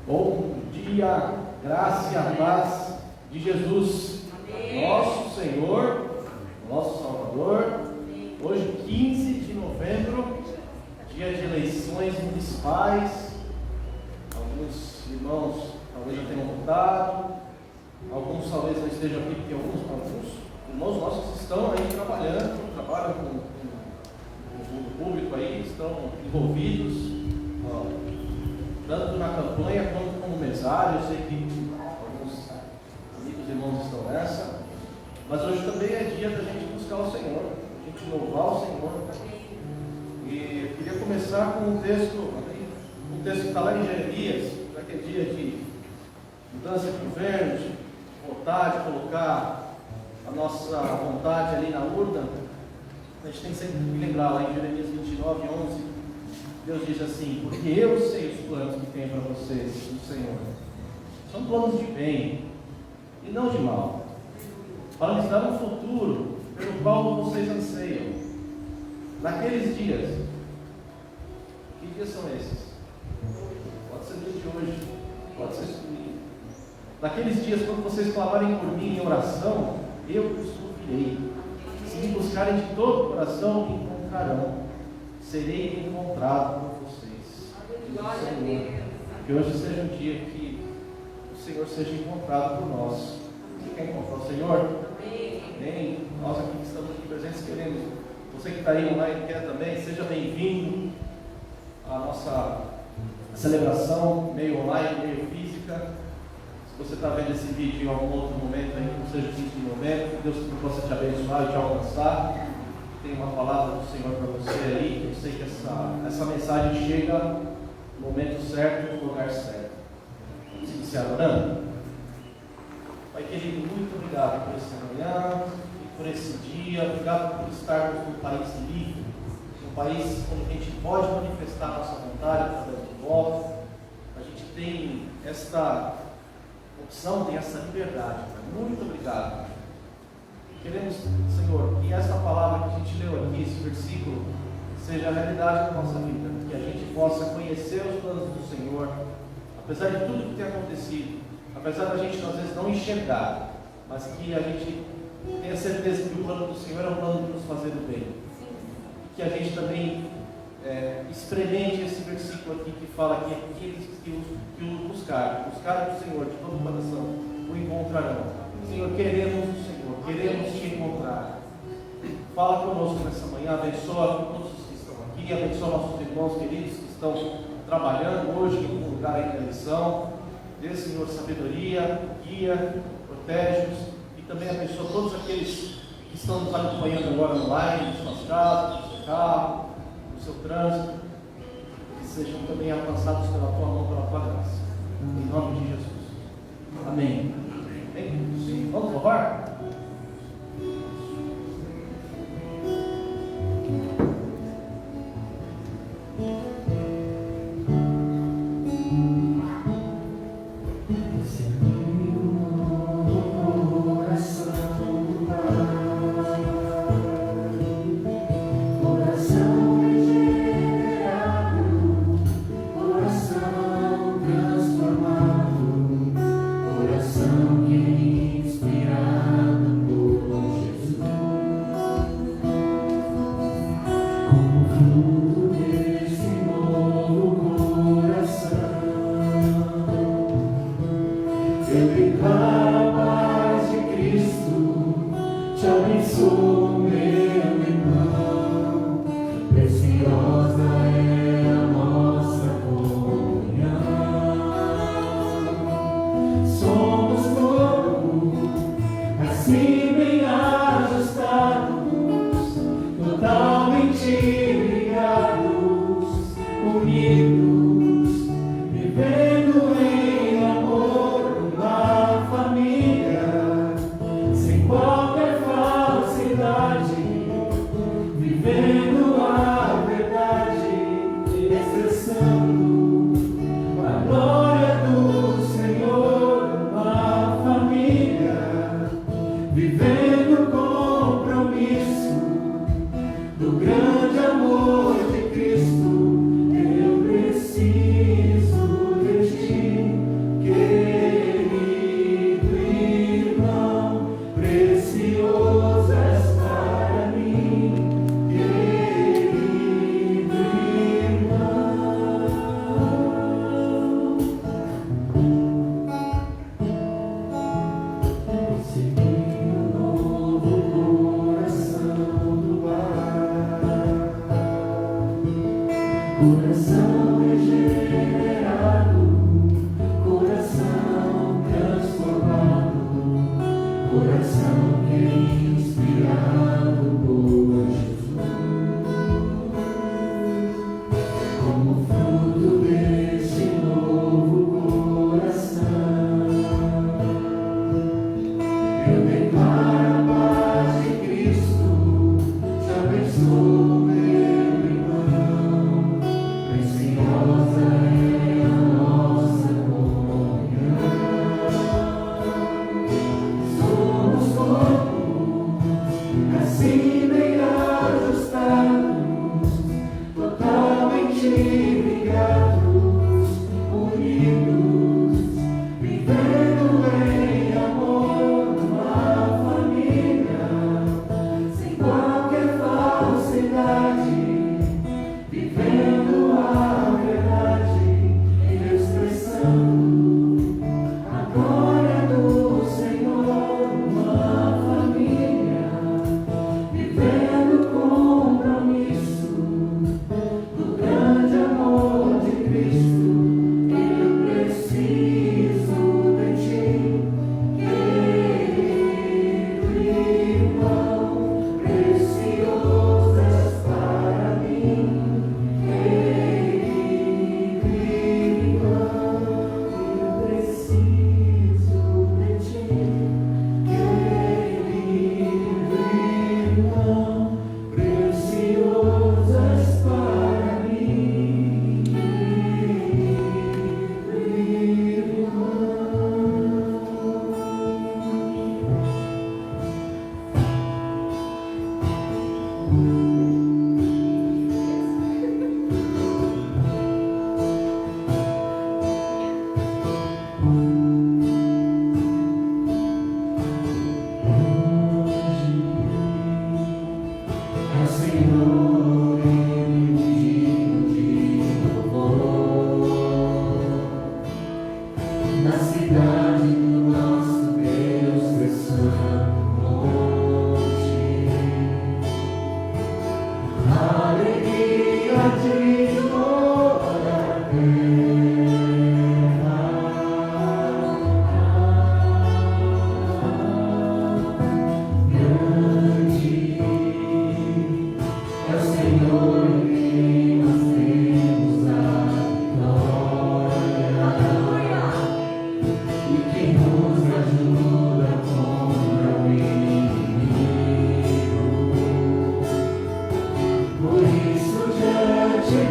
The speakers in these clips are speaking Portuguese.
Bom dia, graça e a paz de Jesus, nosso Senhor, nosso Salvador. Hoje, 15 de novembro, dia de eleições municipais. Alguns irmãos talvez já tenham votado, alguns talvez não estejam aqui, porque alguns irmãos nossos estão aí trabalham com o público aí, estão envolvidos, tanto na campanha quanto como mesário. Eu sei que alguns amigos e irmãos estão nessa, mas hoje também é dia da gente buscar o Senhor, a gente louvar o Senhor. E eu queria começar com um texto que está lá em Jeremias, naquele dia de mudança de governo, de votar, de colocar a nossa vontade ali na urna. A gente tem sempre que lembrar lá em Jeremias 29:11, Deus diz assim: porque eu sei os planos que tenho para vocês, o Senhor. São planos de bem e não de mal, para lhes dar um futuro pelo qual vocês anseiam. Naqueles dias, que dias são esses? Pode ser o dia de hoje, pode ser domingo. Naqueles dias, quando vocês clamarem por mim em oração, eu os ouvirei. Se me buscarem de todo o coração, me encontrarão. Serei encontrado por vocês. Senhor, que hoje seja um dia que o Senhor seja encontrado por nós. Você quer encontrar o Senhor? Amém. Nós aqui que estamos aqui presentes queremos. Você que está aí online quer também, seja bem-vindo à nossa celebração, meio online, meio física. Se você está vendo esse vídeo em algum outro momento aí, que não seja 15 de novembro, que Deus possa te abençoar e te alcançar. Tem uma palavra do Senhor para você aí. Eu sei que essa mensagem chega no momento certo e no lugar certo. Vamos iniciar orando? Pai querido, muito obrigado por essa manhã e por esse dia. Obrigado por estarmos num país livre, num país onde a gente pode manifestar a nossa vontade através do voto. A gente tem esta opção, tem essa liberdade. Muito obrigado. Queremos, Senhor, que essa palavra que a gente leu aqui, esse versículo, seja a realidade da nossa vida, que a gente possa conhecer os planos do Senhor, apesar de tudo que tem acontecido, apesar da gente às vezes não enxergar, mas que a gente tenha certeza que o plano do Senhor é um plano de nos fazer o bem. Que a gente também experimente esse versículo aqui que fala que aqueles que o buscarem o Senhor de todo o coração, o encontrarão. Senhor, queremos o Senhor, queremos te encontrar. Fala conosco nessa manhã, abençoa todos os que estão aqui, abençoa nossos irmãos queridos que estão trabalhando hoje em algum lugar aí na missão. Dê, Senhor, sabedoria, guia, protege-os e também abençoa todos aqueles que estão nos acompanhando agora online, nas suas casas, no seu carro, no seu trânsito, que sejam também alcançados pela tua mão, pela tua graça. Em nome de Jesus. Amém. Sim. Vamos louvar? Vivendo compromisso do grande amor de Cristo, eu preciso de ti. Coração regenerado, coração transformado, coração que é inspirado por Jesus. Como fruto desse novo coração, eu declaro a paz de Cristo, te abençoo. Por isso, diante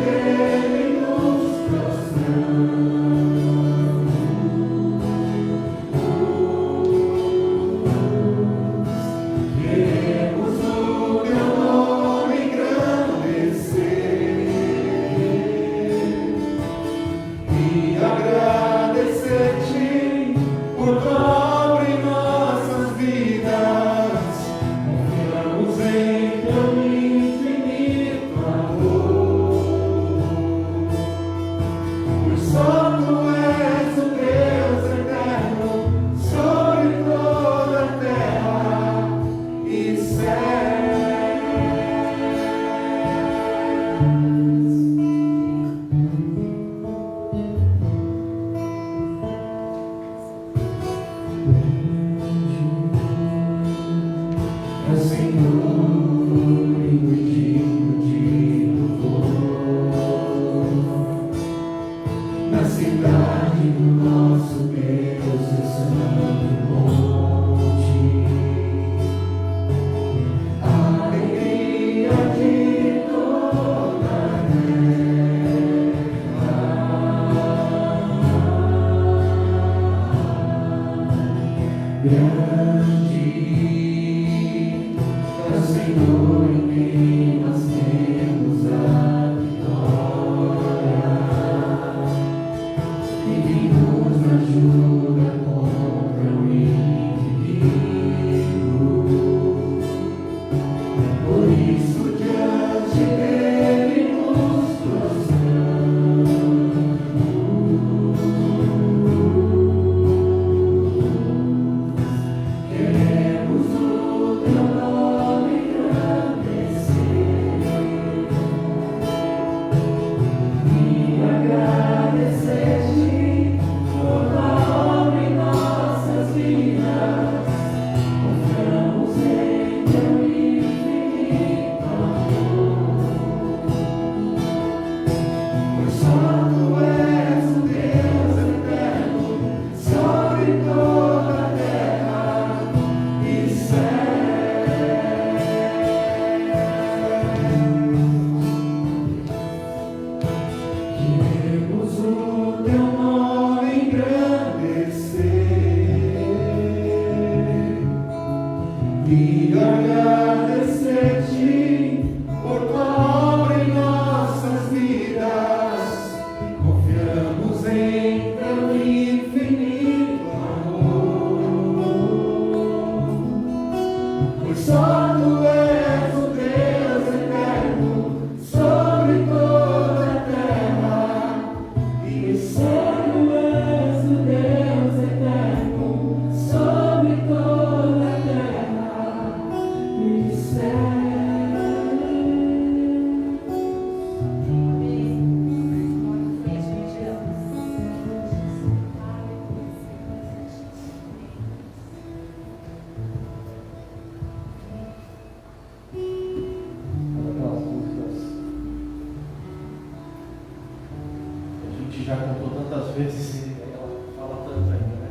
já cantou tantas vezes e ela fala tanto ainda, né?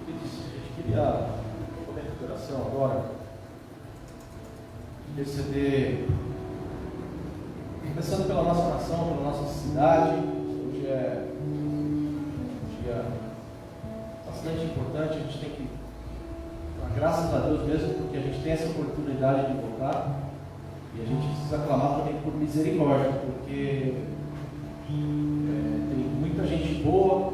A gente queria, no momento de oração agora, interceder, começando pela nossa nação, pela nossa cidade. Hoje é um dia bastante importante, a gente tem que dar graças a Deus mesmo, porque a gente tem essa oportunidade de votar. E a gente precisa clamar também por misericórdia, porque tem muita gente boa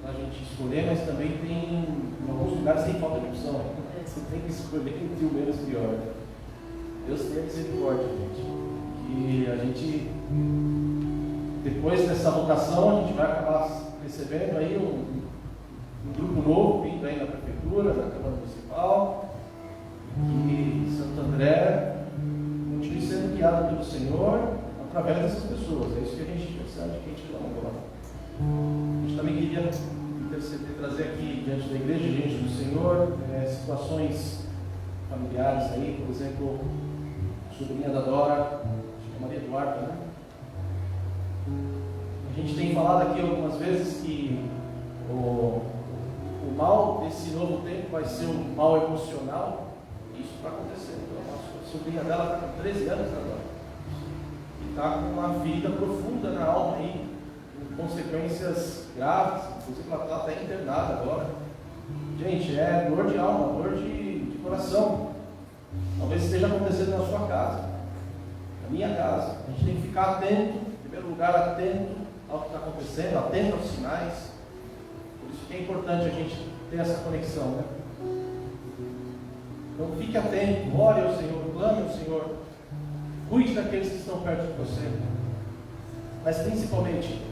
para a gente escolher, mas também tem, em alguns lugares tem falta de opção. Você tem que escolher entre o menos pior. Deus tenha misericórdia, gente. Que a gente, depois dessa votação, a gente vai acabar recebendo aí um grupo novo vindo aí na prefeitura, na Câmara Municipal, e Santo André continue sendo guiado pelo Senhor através dessas pessoas. É isso que a gente percebe, que a gente clama agora. A gente também queria interceder, trazer aqui diante da igreja, diante do Senhor, situações familiares aí, por exemplo, a sobrinha da Dora, acho que é Maria Eduarda, né? A gente tem falado aqui algumas vezes que o mal desse novo tempo vai ser um mal emocional. Isso está acontecendo. A sobrinha dela está com 13 anos agora e está com uma ferida profunda na alma aí, com consequências graves. Inclusive ela está até internada agora. Gente, é dor de alma, dor de coração. Talvez esteja acontecendo na sua casa, na minha casa. A gente tem que ficar atento, em primeiro lugar, atento ao que está acontecendo, atento aos sinais. Por isso que é importante a gente ter essa conexão, né? Então fique atento, ore ao Senhor, clame ao Senhor, cuide daqueles que estão perto de você, mas principalmente,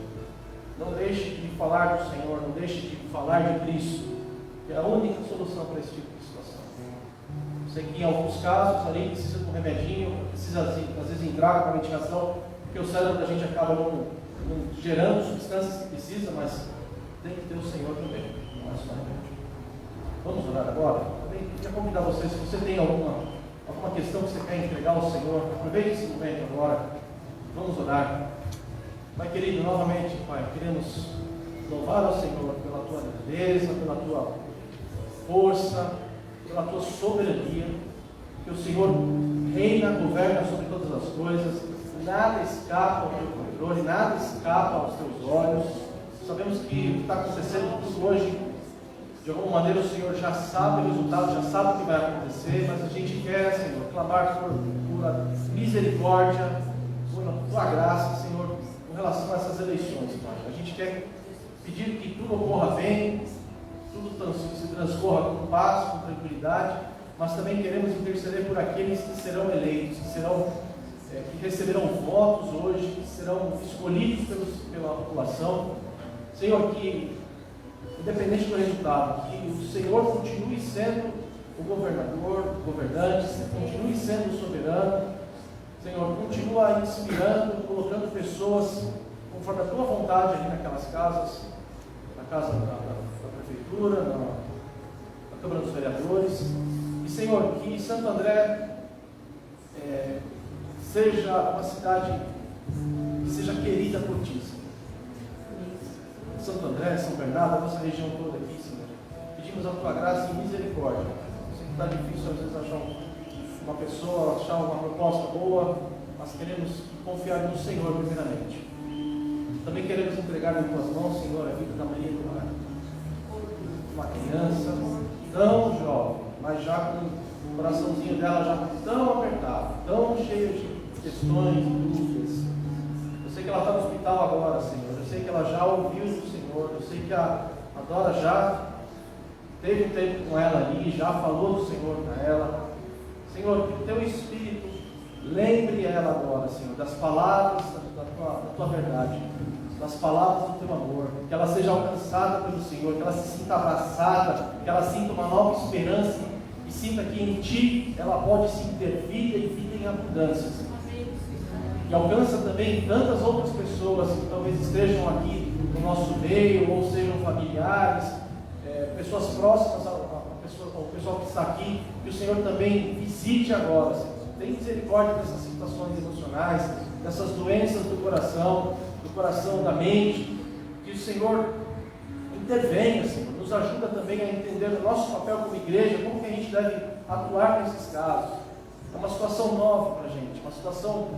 não deixe de falar do Senhor, não deixe de falar de Cristo, que é a única solução para esse tipo de situação. Eu sei que em alguns casos ali precisa de um remedinho, precisa às vezes entrar com a medicação, porque o cérebro da gente acaba não gerando substâncias que precisa, mas tem que ter o Senhor também, não é só remédio. Vamos orar agora? Também queria convidar você, se você tem alguma questão que você quer entregar ao Senhor, aproveite esse momento agora. Vamos orar. Pai querido, novamente, Pai, queremos louvar ao Senhor pela Tua grandeza, pela Tua força, pela Tua soberania, que o Senhor reina, governa sobre todas as coisas, nada escapa ao Teu controle, nada escapa aos Teus olhos. Sabemos que o que está acontecendo tudo hoje, de alguma maneira o Senhor já sabe o resultado, já sabe o que vai acontecer, mas a gente quer, Senhor, clamar por misericórdia, por Tua graça, Senhor, com relação a essas eleições, Pai. A gente quer pedir que tudo ocorra bem, tudo se transcorra com paz, com tranquilidade, mas também queremos interceder por aqueles que serão eleitos, que receberão votos hoje, que serão escolhidos pela população. Senhor, que independente do resultado, que o Senhor continue sendo o governador, o governante, continue sendo o soberano. Senhor, continua inspirando, colocando pessoas conforme a Tua vontade ali naquelas casas, na casa da prefeitura, na Câmara dos Vereadores. E Senhor, que Santo André seja uma cidade que seja querida por Ti, Senhor. Santo André, São Bernardo, a nossa região toda aqui, Senhor. Pedimos a Tua graça e misericórdia. Eu sei que está difícil às vezes achar uma pessoa, achar uma proposta boa, mas queremos confiar no Senhor primeiramente. Também queremos entregar em Tuas mãos, Senhor, a vida da Maria Eduarda. Uma criança tão jovem, mas já com o coraçãozinho dela já tão apertado, tão cheio de questões e dúvidas. Eu sei que ela está no hospital agora, Senhor. Eu sei que ela já ouviu do Senhor. Eu sei que a Dora já teve um tempo com ela ali, já falou do Senhor para ela. Senhor, que o Teu Espírito lembre ela agora, Senhor, das palavras da Tua verdade, das palavras do Teu amor, que ela seja alcançada pelo Senhor, que ela se sinta abraçada, que ela sinta uma nova esperança e sinta que em Ti ela pode sim ter vida e vida em abundância, Senhor. E alcança também tantas outras pessoas que talvez estejam aqui no nosso meio, ou sejam familiares, pessoas próximas ao pessoal que está aqui, que o Senhor também visite agora, Senhor. Tem misericórdia dessas situações emocionais, dessas doenças do coração, da mente. Que o Senhor intervenha, Senhor, nos ajuda também a entender o nosso papel como igreja, como que a gente deve atuar nesses casos. É uma situação nova para a gente, uma situação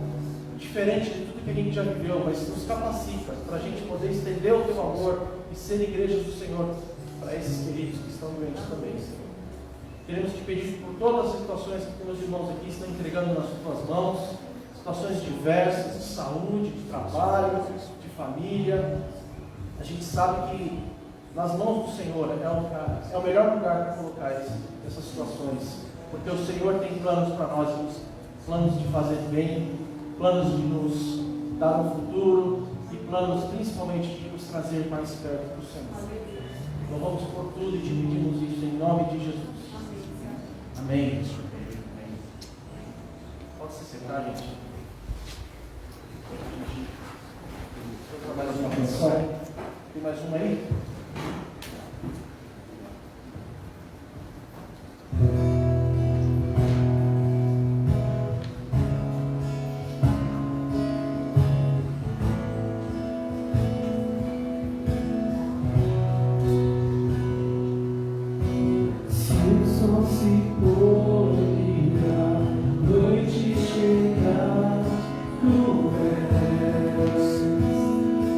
diferente de tudo que a gente já viveu, mas nos capacita para a gente poder estender o teu amor e ser igrejas do Senhor para esses queridos que estão doentes também, Senhor. Queremos te pedir por todas as situações que meus irmãos aqui estão entregando nas tuas mãos, situações diversas, de saúde, de trabalho, de família. A gente sabe que nas mãos do Senhor é o melhor lugar para colocar essas situações, porque o Senhor tem planos para nós, planos de fazer bem, planos de nos dar um futuro e planos principalmente de nos trazer mais perto do Senhor. Louvamos por tudo e te pedimos isso em nome de Jesus. Amém. Pode se sentar, gente. Deixa eu mais uma canção. Tem mais uma aí?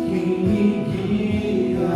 Quem me guia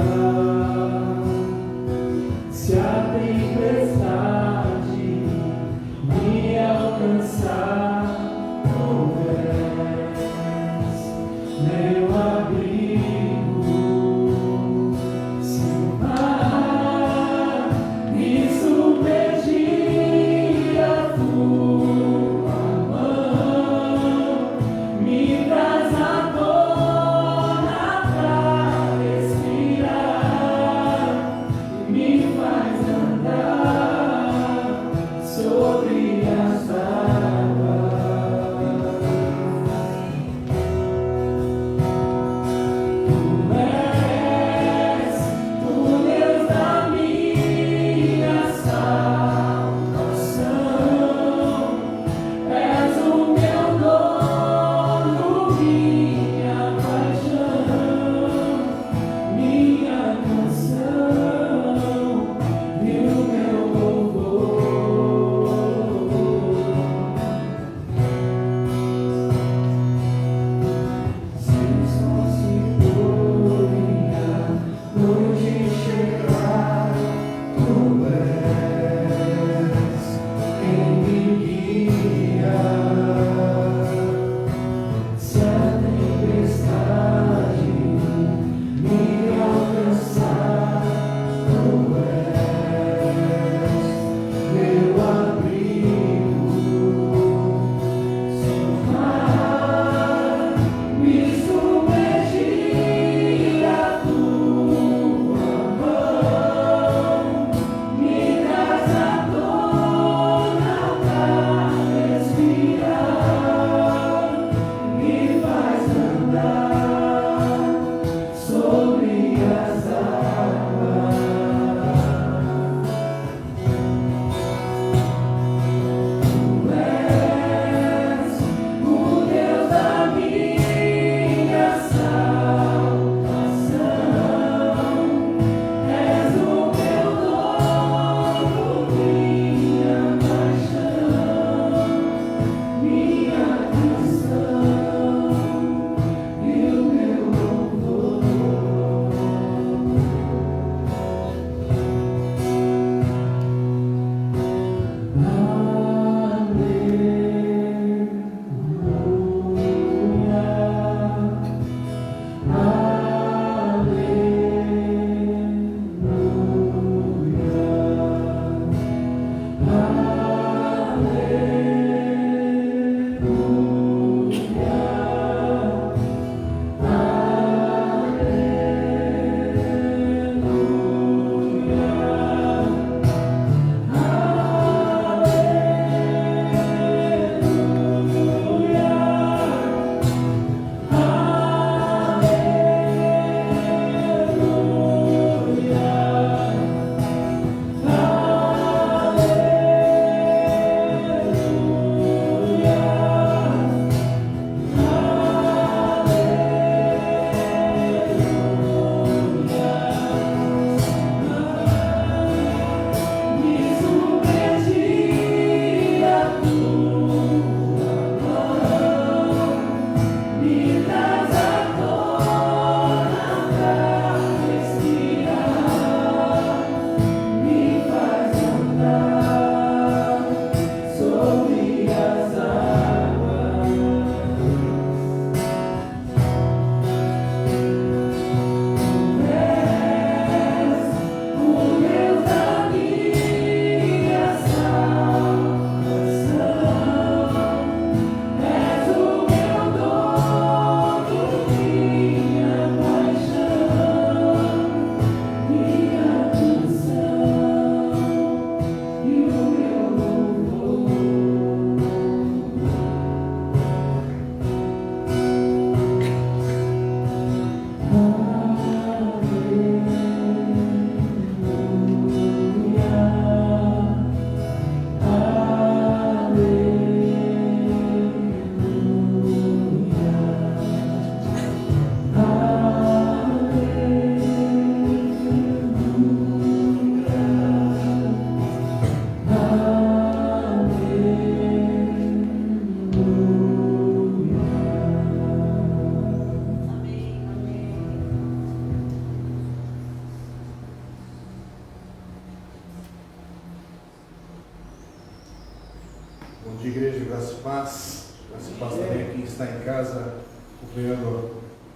Graças a Deus também quem está em casa acompanhando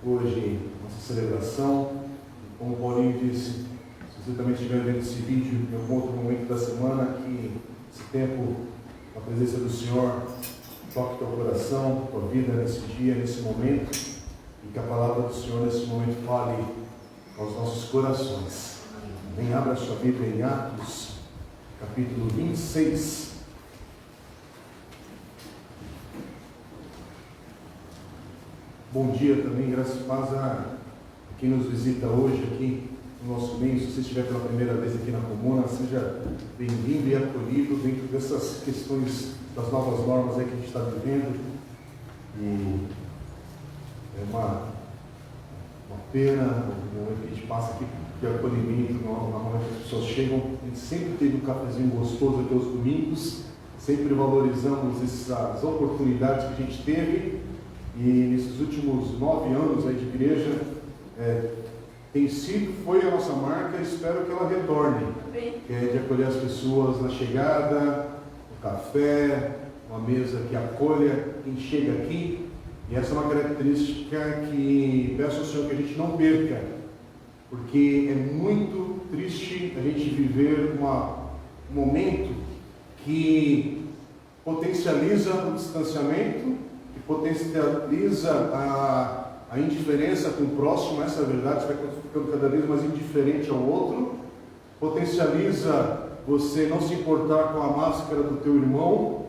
hoje nossa celebração. Como o Paulinho disse, se você também estiver vendo esse vídeo em algum outro momento da semana, que esse tempo, na presença do Senhor, toque teu coração, tua vida nesse dia, nesse momento, e que a palavra do Senhor nesse momento fale aos nossos corações. Vem, abra a sua Bíblia em Atos, capítulo 26. Bom dia também, graças e paz a quem nos visita hoje aqui no nosso meio. Se você estiver pela primeira vez aqui na Comuna, seja bem-vindo e acolhido dentro dessas questões das novas normas aí que a gente está vivendo. E é uma pena o momento que a gente passa aqui de acolhimento, na hora que as pessoas chegam. A gente sempre teve um cafezinho gostoso aqui aos domingos, sempre valorizamos essas oportunidades que a gente teve. E nesses últimos 9 anos aí de igreja, foi a nossa marca, espero que ela retorne, que é de acolher as pessoas na chegada, no café, uma mesa que acolha quem chega aqui. E essa é uma característica que peço ao Senhor que a gente não perca, porque é muito triste a gente viver um momento que potencializa o distanciamento, que potencializa a indiferença com o próximo. Essa é a verdade, você vai ficando cada vez mais indiferente ao outro, potencializa você não se importar com a máscara do teu irmão,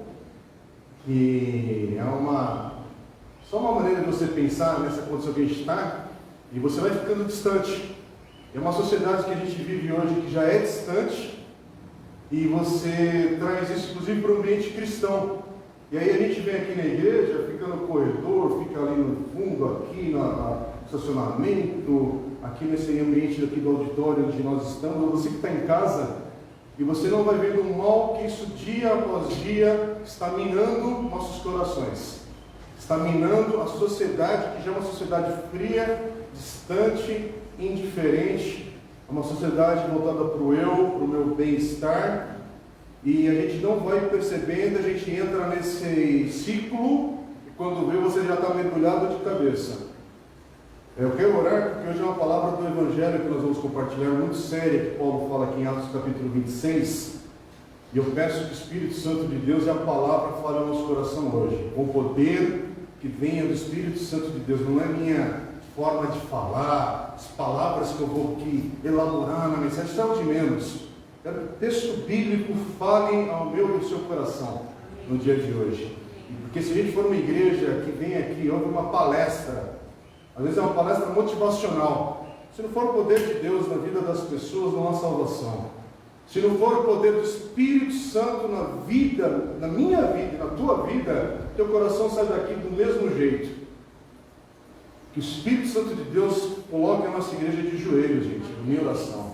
que é só uma maneira de você pensar nessa condição que a gente está, e você vai ficando distante. É uma sociedade que a gente vive hoje que já é distante, e você traz isso inclusive para o ambiente cristão. E aí a gente vem aqui na igreja, fica no corredor, fica ali no fundo, aqui no estacionamento, aqui nesse ambiente aqui do auditório onde nós estamos, ou você que está em casa, e você não vai vendo o mal que isso dia após dia está minando nossos corações, está minando a sociedade, que já é uma sociedade fria, distante, indiferente, é uma sociedade voltada para o eu, para o meu bem-estar. E a gente não vai percebendo, a gente entra nesse ciclo e quando vê você já está mergulhado de cabeça. Eu quero orar porque hoje é uma palavra do Evangelho que nós vamos compartilhar, muito séria, que Paulo fala aqui em Atos capítulo 26. E eu peço que o Espírito Santo de Deus e a palavra fale ao nosso coração hoje, com poder que venha do Espírito Santo de Deus. Não é minha forma de falar, as palavras que eu vou aqui elaborar na mensagem, isso é o de menos. Quero que o texto bíblico fale ao meu e ao seu coração no dia de hoje. Porque se a gente for uma igreja que vem aqui, ouve uma palestra, às vezes é uma palestra motivacional. Se não for o poder de Deus na vida das pessoas, não há salvação. Se não for o poder do Espírito Santo na vida, na minha vida e na tua vida, teu coração sai daqui do mesmo jeito. Que o Espírito Santo de Deus coloque a nossa igreja de joelhos, gente, na minha oração.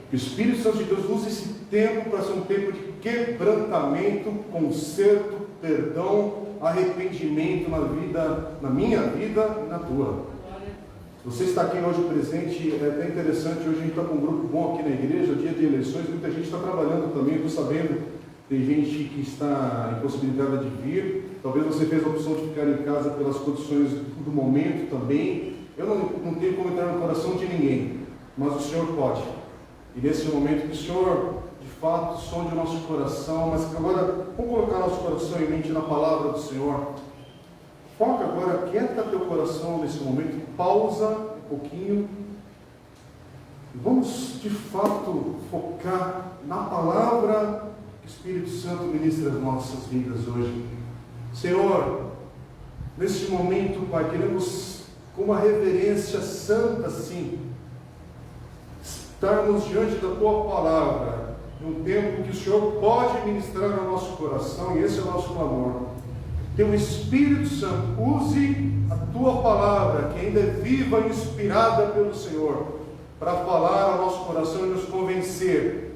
Que o Espírito Santo de Deus use esse tempo para ser um tempo de quebrantamento, conserto, perdão, arrependimento na minha vida e na tua. Você está aqui hoje presente, é até interessante, hoje a gente está com um grupo bom aqui na igreja, dia de eleições, muita gente está trabalhando também, estou sabendo, tem gente que está impossibilitada de vir, talvez você fez a opção de ficar em casa pelas condições do momento também. Eu não tenho como entrar no coração de ninguém, mas o Senhor pode. E nesse momento que o Senhor, de fato, sonde o nosso coração, mas que agora, vamos colocar nosso coração e mente na palavra do Senhor. Foca agora, quieta teu coração nesse momento, pausa um pouquinho, e vamos, de fato, focar na palavra que o Espírito Santo ministra as nossas vidas hoje. Senhor, nesse momento, Pai, queremos, com uma reverência santa, sim, estarmos diante da Tua Palavra, num tempo que o Senhor pode ministrar no nosso coração, e esse é o nosso clamor. Teu Espírito Santo, use a Tua Palavra, que ainda é viva e inspirada pelo Senhor, para falar ao nosso coração e nos convencer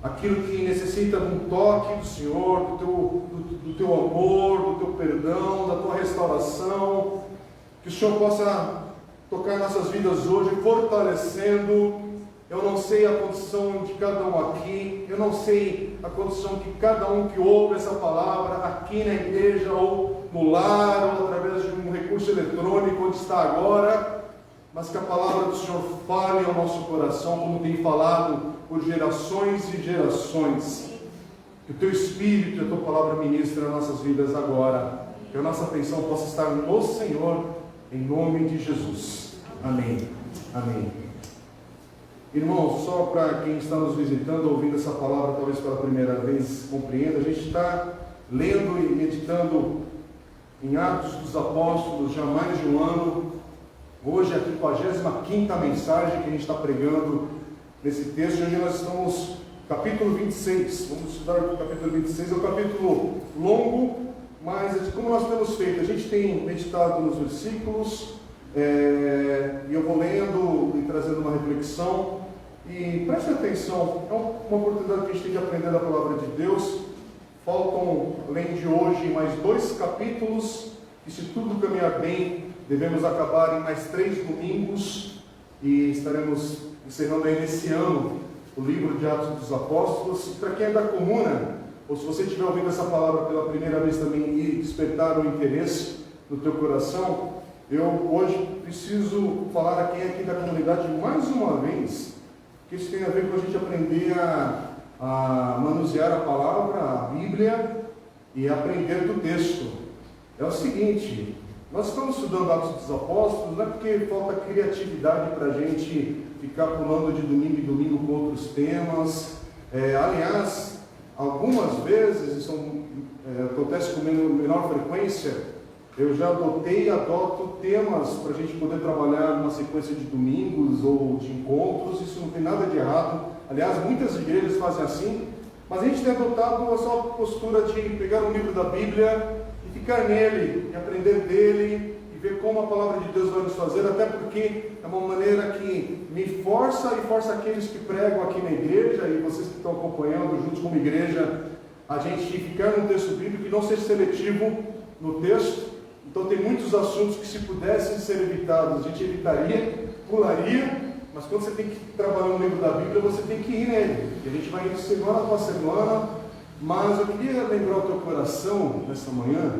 aquilo que necessita de um toque do Senhor, do Teu amor, do Teu perdão, da Tua restauração, que o Senhor possa tocar nossas vidas hoje, fortalecendo. Eu não sei a condição de cada um aqui, eu não sei a condição que cada um que ouve essa palavra aqui na igreja, ou no lar, ou através de um recurso eletrônico, onde está agora, mas que a palavra do Senhor fale ao nosso coração, como tem falado por gerações e gerações. Que o Teu Espírito e a Tua palavra ministrem nas nossas vidas agora. Que a nossa atenção possa estar no Senhor, em nome de Jesus. Amém. Amém. Irmãos, só para quem está nos visitando, ouvindo essa palavra, talvez pela primeira vez compreenda, a gente está lendo e meditando em Atos dos Apóstolos já há mais de um ano. Hoje é a 55ª mensagem que a gente está pregando nesse texto. Hoje nós estamos no capítulo 26. Vamos estudar o capítulo 26. É um capítulo longo, mas como nós temos feito, a gente tem meditado nos versículos, e eu vou lendo e trazendo uma reflexão. E preste atenção, é uma oportunidade que a gente tem de aprender da palavra de Deus. Faltam, além de hoje, mais 2 capítulos, e se tudo caminhar bem, devemos acabar em mais 3 domingos, e estaremos encerrando aí nesse ano o livro de Atos dos Apóstolos. E para quem é da comuna, ou se você estiver ouvindo essa palavra pela primeira vez também e despertar o interesse no teu coração, eu hoje preciso falar a quem é aqui da comunidade mais uma vez, que isso tem a ver com a gente aprender a manusear a palavra, a Bíblia, e aprender do texto. É o seguinte, nós estamos estudando Atos dos Apóstolos, não é porque falta criatividade para a gente ficar pulando de domingo em domingo com outros temas. Aliás, algumas vezes, isso acontece com menor frequência, eu já adotei e adoto temas para a gente poder trabalhar numa sequência de domingos ou de encontros. Isso não tem nada de errado. Aliás, muitas igrejas fazem assim, mas a gente tem adotado essa postura de pegar um livro da Bíblia e ficar nele, e aprender dele, e ver como a palavra de Deus vai nos fazer, até porque é uma maneira que me força e força aqueles que pregam aqui na igreja, e vocês que estão acompanhando juntos como igreja, a gente ficar no texto bíblico e não ser seletivo no texto. Então tem muitos assuntos que, se pudessem ser evitados, a gente evitaria, pularia, mas quando você tem que trabalhar no livro da Bíblia, você tem que ir nele. E a gente vai indo semana após semana. Mas eu queria lembrar o teu coração nessa manhã,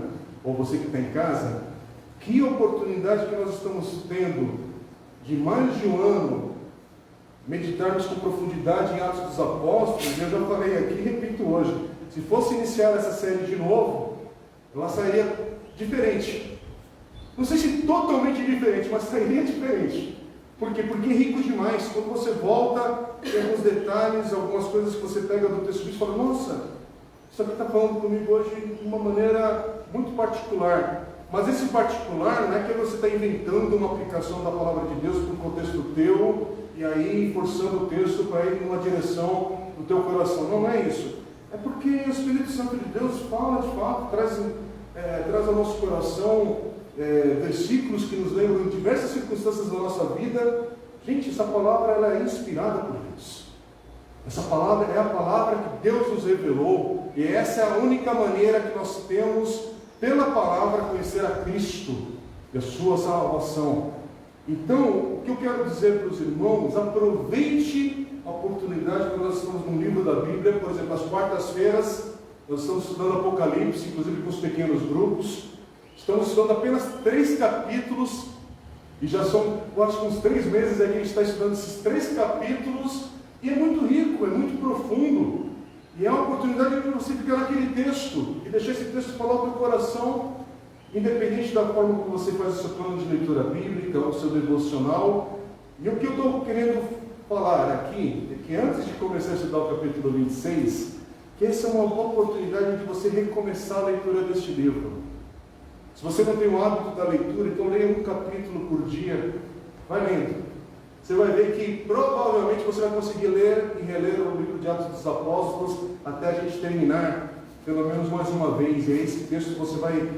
ou você que está em casa, que oportunidade que nós estamos tendo de mais de um ano meditarmos com profundidade em Atos dos Apóstolos. Eu já falei aqui e repito hoje, se fosse iniciar essa série de novo, ela sairia diferente. Não sei se totalmente diferente, mas sairia diferente. Por quê? Porque é rico demais. Quando você volta, tem alguns detalhes, algumas coisas que você pega do texto bíblico e fala, nossa, isso aqui está falando comigo hoje de uma maneira muito particular. Mas esse particular não é que você está inventando uma aplicação da palavra de Deus para um contexto teu, e aí forçando o texto para ir numa direção do teu coração. Não é isso. É porque o Espírito Santo de Deus fala de fato, traz ao nosso coração versículos que nos lembram de diversas circunstâncias da nossa vida. Gente, essa palavra ela é inspirada por Deus. Essa palavra é a palavra que Deus nos revelou, e essa é a única maneira que nós temos, pela palavra, conhecer a Cristo e a sua salvação. Então, o que eu quero dizer para os irmãos, aproveite a oportunidade que nós estamos no livro da Bíblia. Por exemplo, às quartas-feiras nós estamos estudando Apocalipse, inclusive com os pequenos grupos. Estamos estudando apenas 3 capítulos, e já são, acho que uns 3 meses que a gente está estudando esses 3 capítulos, e é muito rico, é muito profundo, e é uma oportunidade de você ficar naquele texto, e deixar esse texto falar ao teu coração, independente da forma como você faz o seu plano de leitura bíblica, o seu devocional. E o que eu estou querendo falar aqui, é que antes de começar a estudar o capítulo 26, que essa é uma boa oportunidade de você recomeçar a leitura deste livro. Se você não tem o hábito da leitura, então leia um capítulo por dia, vai lendo. Você vai ver que provavelmente você vai conseguir ler e reler o livro de Atos dos Apóstolos até a gente terminar, pelo menos mais uma vez. E aí esse texto você vai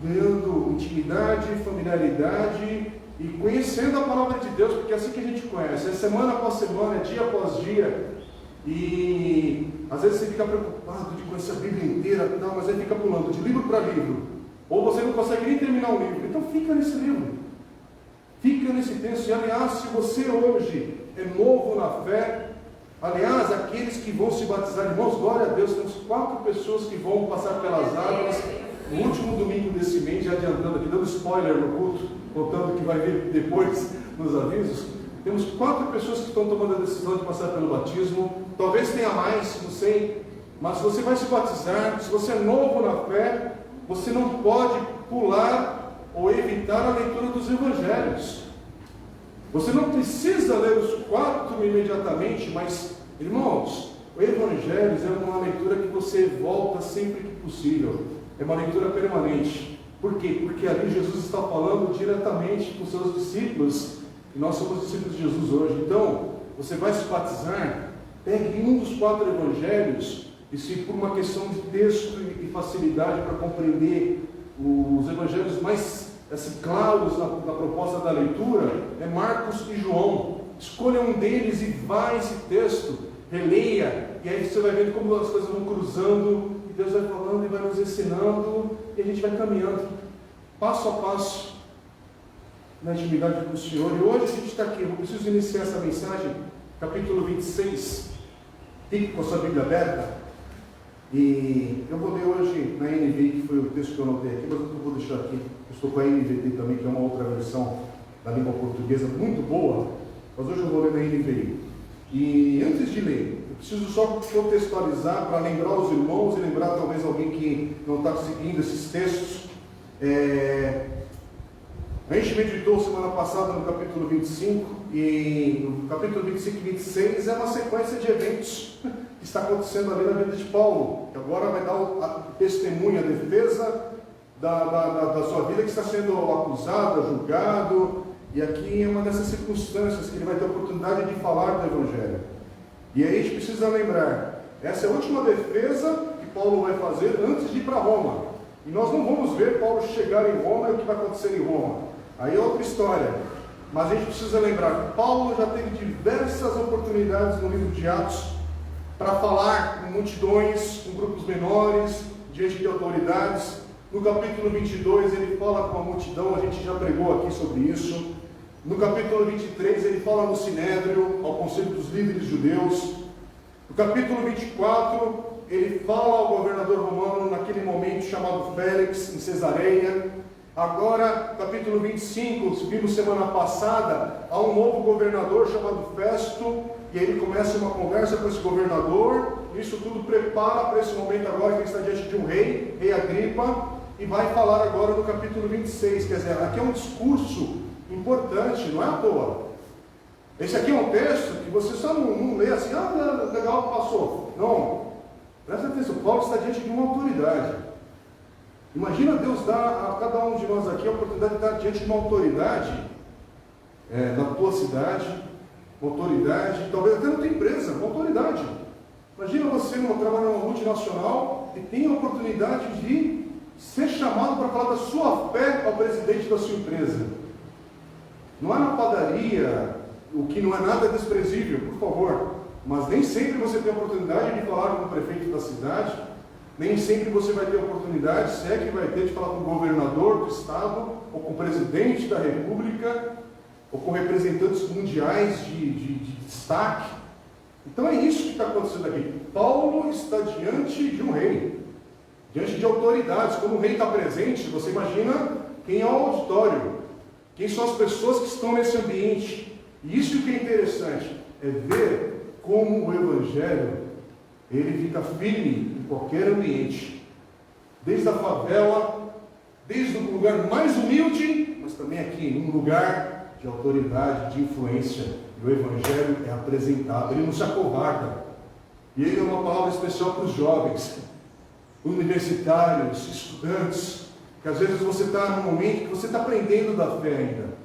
ganhando intimidade, familiaridade e conhecendo a palavra de Deus, porque é assim que a gente conhece, é semana após semana, é dia após dia. E às vezes você fica preocupado de conhecer a Bíblia inteira, mas aí fica pulando de livro para livro, ou você não consegue nem terminar o livro. Então fica nesse livro, fica nesse texto. E aliás, se você hoje é novo na fé, Aliás, aqueles que vão se batizar, irmãos, glória a Deus, temos 4 pessoas que vão passar pelas águas no último domingo desse mês, já adiantando aqui, dando spoiler no culto, contando o que vai vir depois nos avisos. Temos 4 pessoas que estão tomando a decisão de passar pelo batismo, talvez tenha mais, não sei, mas se você vai se batizar, se você é novo na fé, você não pode pular ou evitar a leitura dos evangelhos. Você não precisa ler os 4 imediatamente, mas, irmãos, o Evangelho é uma leitura que você volta sempre que possível. É uma leitura permanente. Por quê? Porque ali Jesus está falando diretamente com os seus discípulos. E nós somos discípulos de Jesus hoje. Então, você vai se batizar, pegue um dos 4 evangelhos, e se por uma questão de texto e facilidade para compreender os evangelhos mais claros na proposta da leitura, é Marcos e João. Escolha um deles e vá esse texto, releia, e aí você vai vendo como as coisas vão cruzando, e Deus vai falando e vai nos ensinando, e a gente vai caminhando, passo a passo, na intimidade com o Senhor. E hoje a gente está aqui, eu preciso iniciar essa mensagem, capítulo 26, fique com a sua Bíblia aberta, e eu vou ler hoje na NVI, que foi o texto que eu anotei aqui, mas eu vou deixar aqui, eu estou com a NVT também, que é uma outra versão da língua portuguesa, muito boa, mas hoje eu vou ler na NVI. E antes de ler, eu preciso só contextualizar, para lembrar os irmãos, e lembrar talvez alguém que não está seguindo esses textos. A gente meditou semana passada no capítulo 25, e no capítulo 25 e 26 é uma sequência de eventos que está acontecendo ali na vida de Paulo, que agora vai dar o testemunho, a defesa da sua vida, que está sendo acusado, julgado, e aqui é uma dessas circunstâncias que ele vai ter a oportunidade de falar do Evangelho. E aí a gente precisa lembrar, essa é a última defesa que Paulo vai fazer antes de ir para Roma. E nós não vamos ver Paulo chegar em Roma e o que vai acontecer em Roma. Aí é outra história. Mas a gente precisa lembrar que Paulo já teve diversas oportunidades no livro de Atos para falar com multidões, com grupos menores, diante de autoridades. No capítulo 22 ele fala com a multidão, a gente já pregou aqui sobre isso. No capítulo 23 ele fala no Sinédrio, ao Conselho dos Líderes Judeus. No capítulo 24 ele fala ao governador romano, naquele momento chamado Félix, em Cesareia. Agora, capítulo 25, vimos semana passada, há um novo governador chamado Festo, e ele começa uma conversa com esse governador. Isso tudo prepara para esse momento agora que ele está diante de um rei, rei Agripa, e vai falar agora no capítulo 26, quer dizer, aqui é um discurso importante, não é à toa. Esse aqui é um texto que você só não lê assim, legal, passou. Não, presta atenção, Paulo está diante de uma autoridade. Imagina Deus dar a cada um de nós aqui a oportunidade de estar diante de uma autoridade, na tua cidade, uma autoridade, talvez até na tua empresa, uma autoridade. Imagina você trabalhando numa multinacional e tem a oportunidade de ser chamado para falar da sua fé ao presidente da sua empresa. Não é na padaria, o que não é nada desprezível, por favor, mas nem sempre você tem a oportunidade de falar com o prefeito da cidade. Nem sempre você vai ter a oportunidade, se é que vai ter, de falar com o governador do estado, ou com o presidente da república, ou com representantes mundiais de destaque. Então é isso que está acontecendo aqui. Paulo está diante de um rei, diante de autoridades. Como o rei está presente, você imagina quem é o auditório, quem são as pessoas que estão nesse ambiente. E isso que é interessante, é ver como o Evangelho ele fica firme em qualquer ambiente, desde a favela, desde o lugar mais humilde, mas também aqui em um lugar de autoridade, de influência. E o Evangelho é apresentado, ele não se acovarda. E ele é uma palavra especial para os jovens, universitários, estudantes, que às vezes você está num momento que você está aprendendo da fé ainda.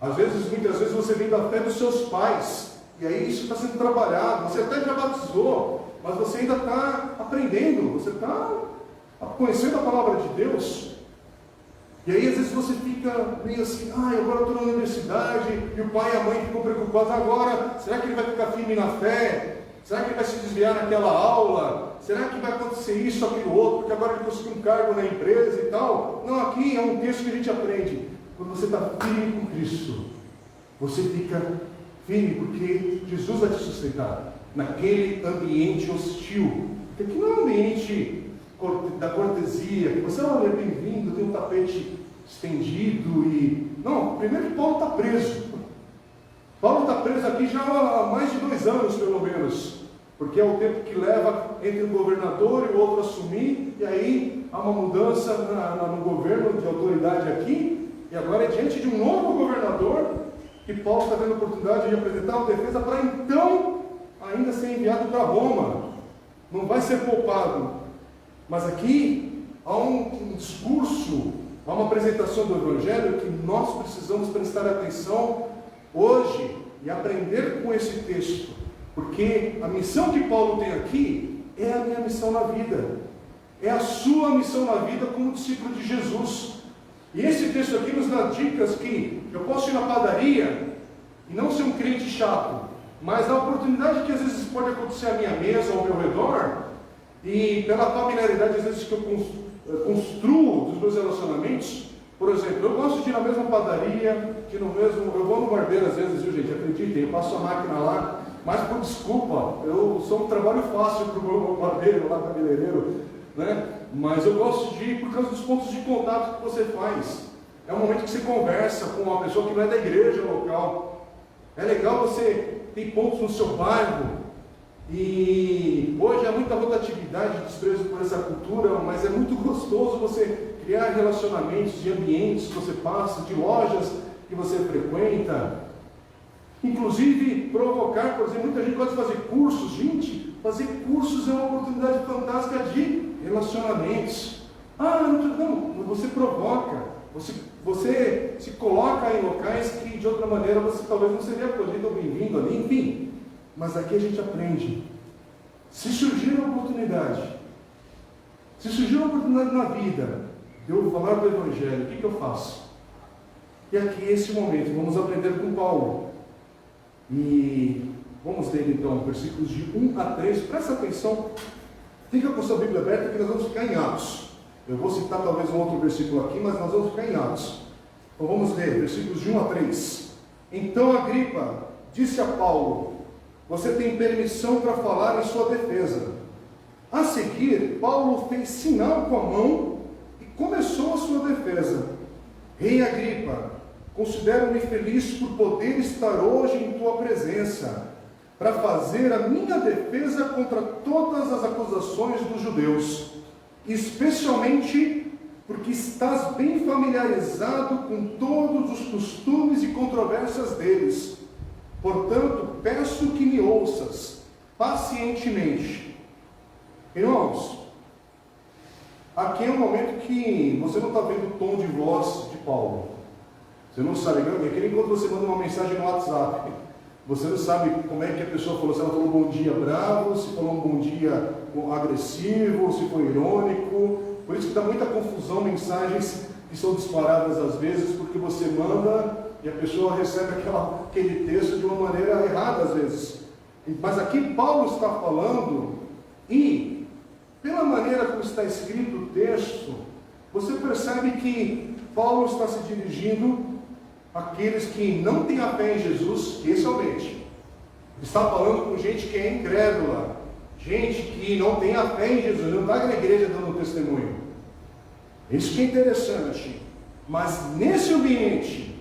Muitas vezes você vem da fé dos seus pais, e aí isso está sendo trabalhado, você até já batizou, mas você ainda está aprendendo, você está conhecendo a palavra de Deus. E aí às vezes você fica meio assim, agora eu estou na universidade, e o pai e a mãe ficam preocupados, agora, será que ele vai ficar firme na fé? Será que ele vai se desviar naquela aula? Será que vai acontecer isso, aquilo, outro, porque agora ele conseguiu um cargo na empresa e tal? Não, aqui é um texto que a gente aprende. Quando você está firme com Cristo, você fica firme porque Jesus vai te sustentar. naquele ambiente hostil. Porque aqui não é um ambiente da cortesia, que você, olha, bem-vindo, tem um tapete estendido e... Não, primeiro que Paulo está preso. Paulo está preso aqui já há mais de 2 anos, pelo menos. Porque é o tempo que leva entre o governador e o outro assumir, e aí há uma mudança no governo de autoridade aqui, e agora é diante de um novo governador que Paulo está tendo a oportunidade de apresentar uma defesa para então ainda ser enviado para Roma. Não vai ser poupado. Mas aqui há um discurso, há uma apresentação do Evangelho que nós precisamos prestar atenção hoje e aprender com esse texto. Porque a missão que Paulo tem aqui é a minha missão na vida. É a sua missão na vida como discípulo de Jesus. E esse texto aqui nos dá dicas que eu posso ir na padaria e não ser um crente chato, mas a oportunidade que às vezes pode acontecer à minha mesa, ao meu redor, e pela familiaridade às vezes que eu construo dos meus relacionamentos. Por exemplo, eu gosto de ir na mesma padaria, eu vou no barbeiro às vezes, viu gente, acreditem, eu passo a máquina lá, mas por desculpa, eu sou um trabalho fácil para o meu barbeiro lá, cabeleireiro, né? Mas eu gosto de ir por causa dos pontos de contato que você faz. É um momento que você conversa com uma pessoa que não é da igreja local. É legal você ter pontos no seu bairro. E hoje há muita rotatividade, desprezo por essa cultura, mas é muito gostoso você criar relacionamentos de ambientes que você passa, de lojas que você frequenta. Inclusive provocar, por exemplo, muita gente gosta de fazer cursos. Gente, fazer cursos é uma oportunidade fantástica de relacionamentos. Não, você provoca, você se coloca em locais que de outra maneira você talvez não seria acolhido ou bem-vindo ali, enfim. Mas aqui a gente aprende. Se surgir uma oportunidade na vida de eu falar do Evangelho, o que eu faço? E aqui esse momento, vamos aprender com Paulo. E vamos ler então versículos de 1 a 3, presta atenção, fica com a sua Bíblia aberta que nós vamos ficar em Atos. Eu vou citar talvez um outro versículo aqui, mas nós vamos ficar em Atos. Então vamos ler versículos de 1 a 3. Então Agripa disse a Paulo: você tem permissão para falar em sua defesa. A seguir, Paulo fez sinal com a mão e começou a sua defesa. Rei Agripa, considero-me feliz por poder estar hoje em tua presença, para fazer a minha defesa contra todas as acusações dos judeus, especialmente porque estás bem familiarizado com todos os costumes e controvérsias deles. Portanto, peço que me ouças pacientemente. Irmãos, aqui é um momento que você não está vendo o tom de voz de Paulo. Você não sabe, é que nem quando você manda uma mensagem no WhatsApp. Você não sabe como é que a pessoa falou, se ela falou bom dia bravo, se falou um bom dia agressivo, se foi irônico. Por isso que dá muita confusão, mensagens que são disparadas às vezes, porque você manda e a pessoa recebe aquele texto de uma maneira errada às vezes. Mas aqui Paulo está falando, e pela maneira como está escrito o texto, você percebe que Paulo está se dirigindo àqueles que não têm a fé em Jesus, especialmente. Está falando com gente que é incrédula, gente que não tem a fé em Jesus, não está na igreja dando testemunho. Isso que é interessante. Mas nesse ambiente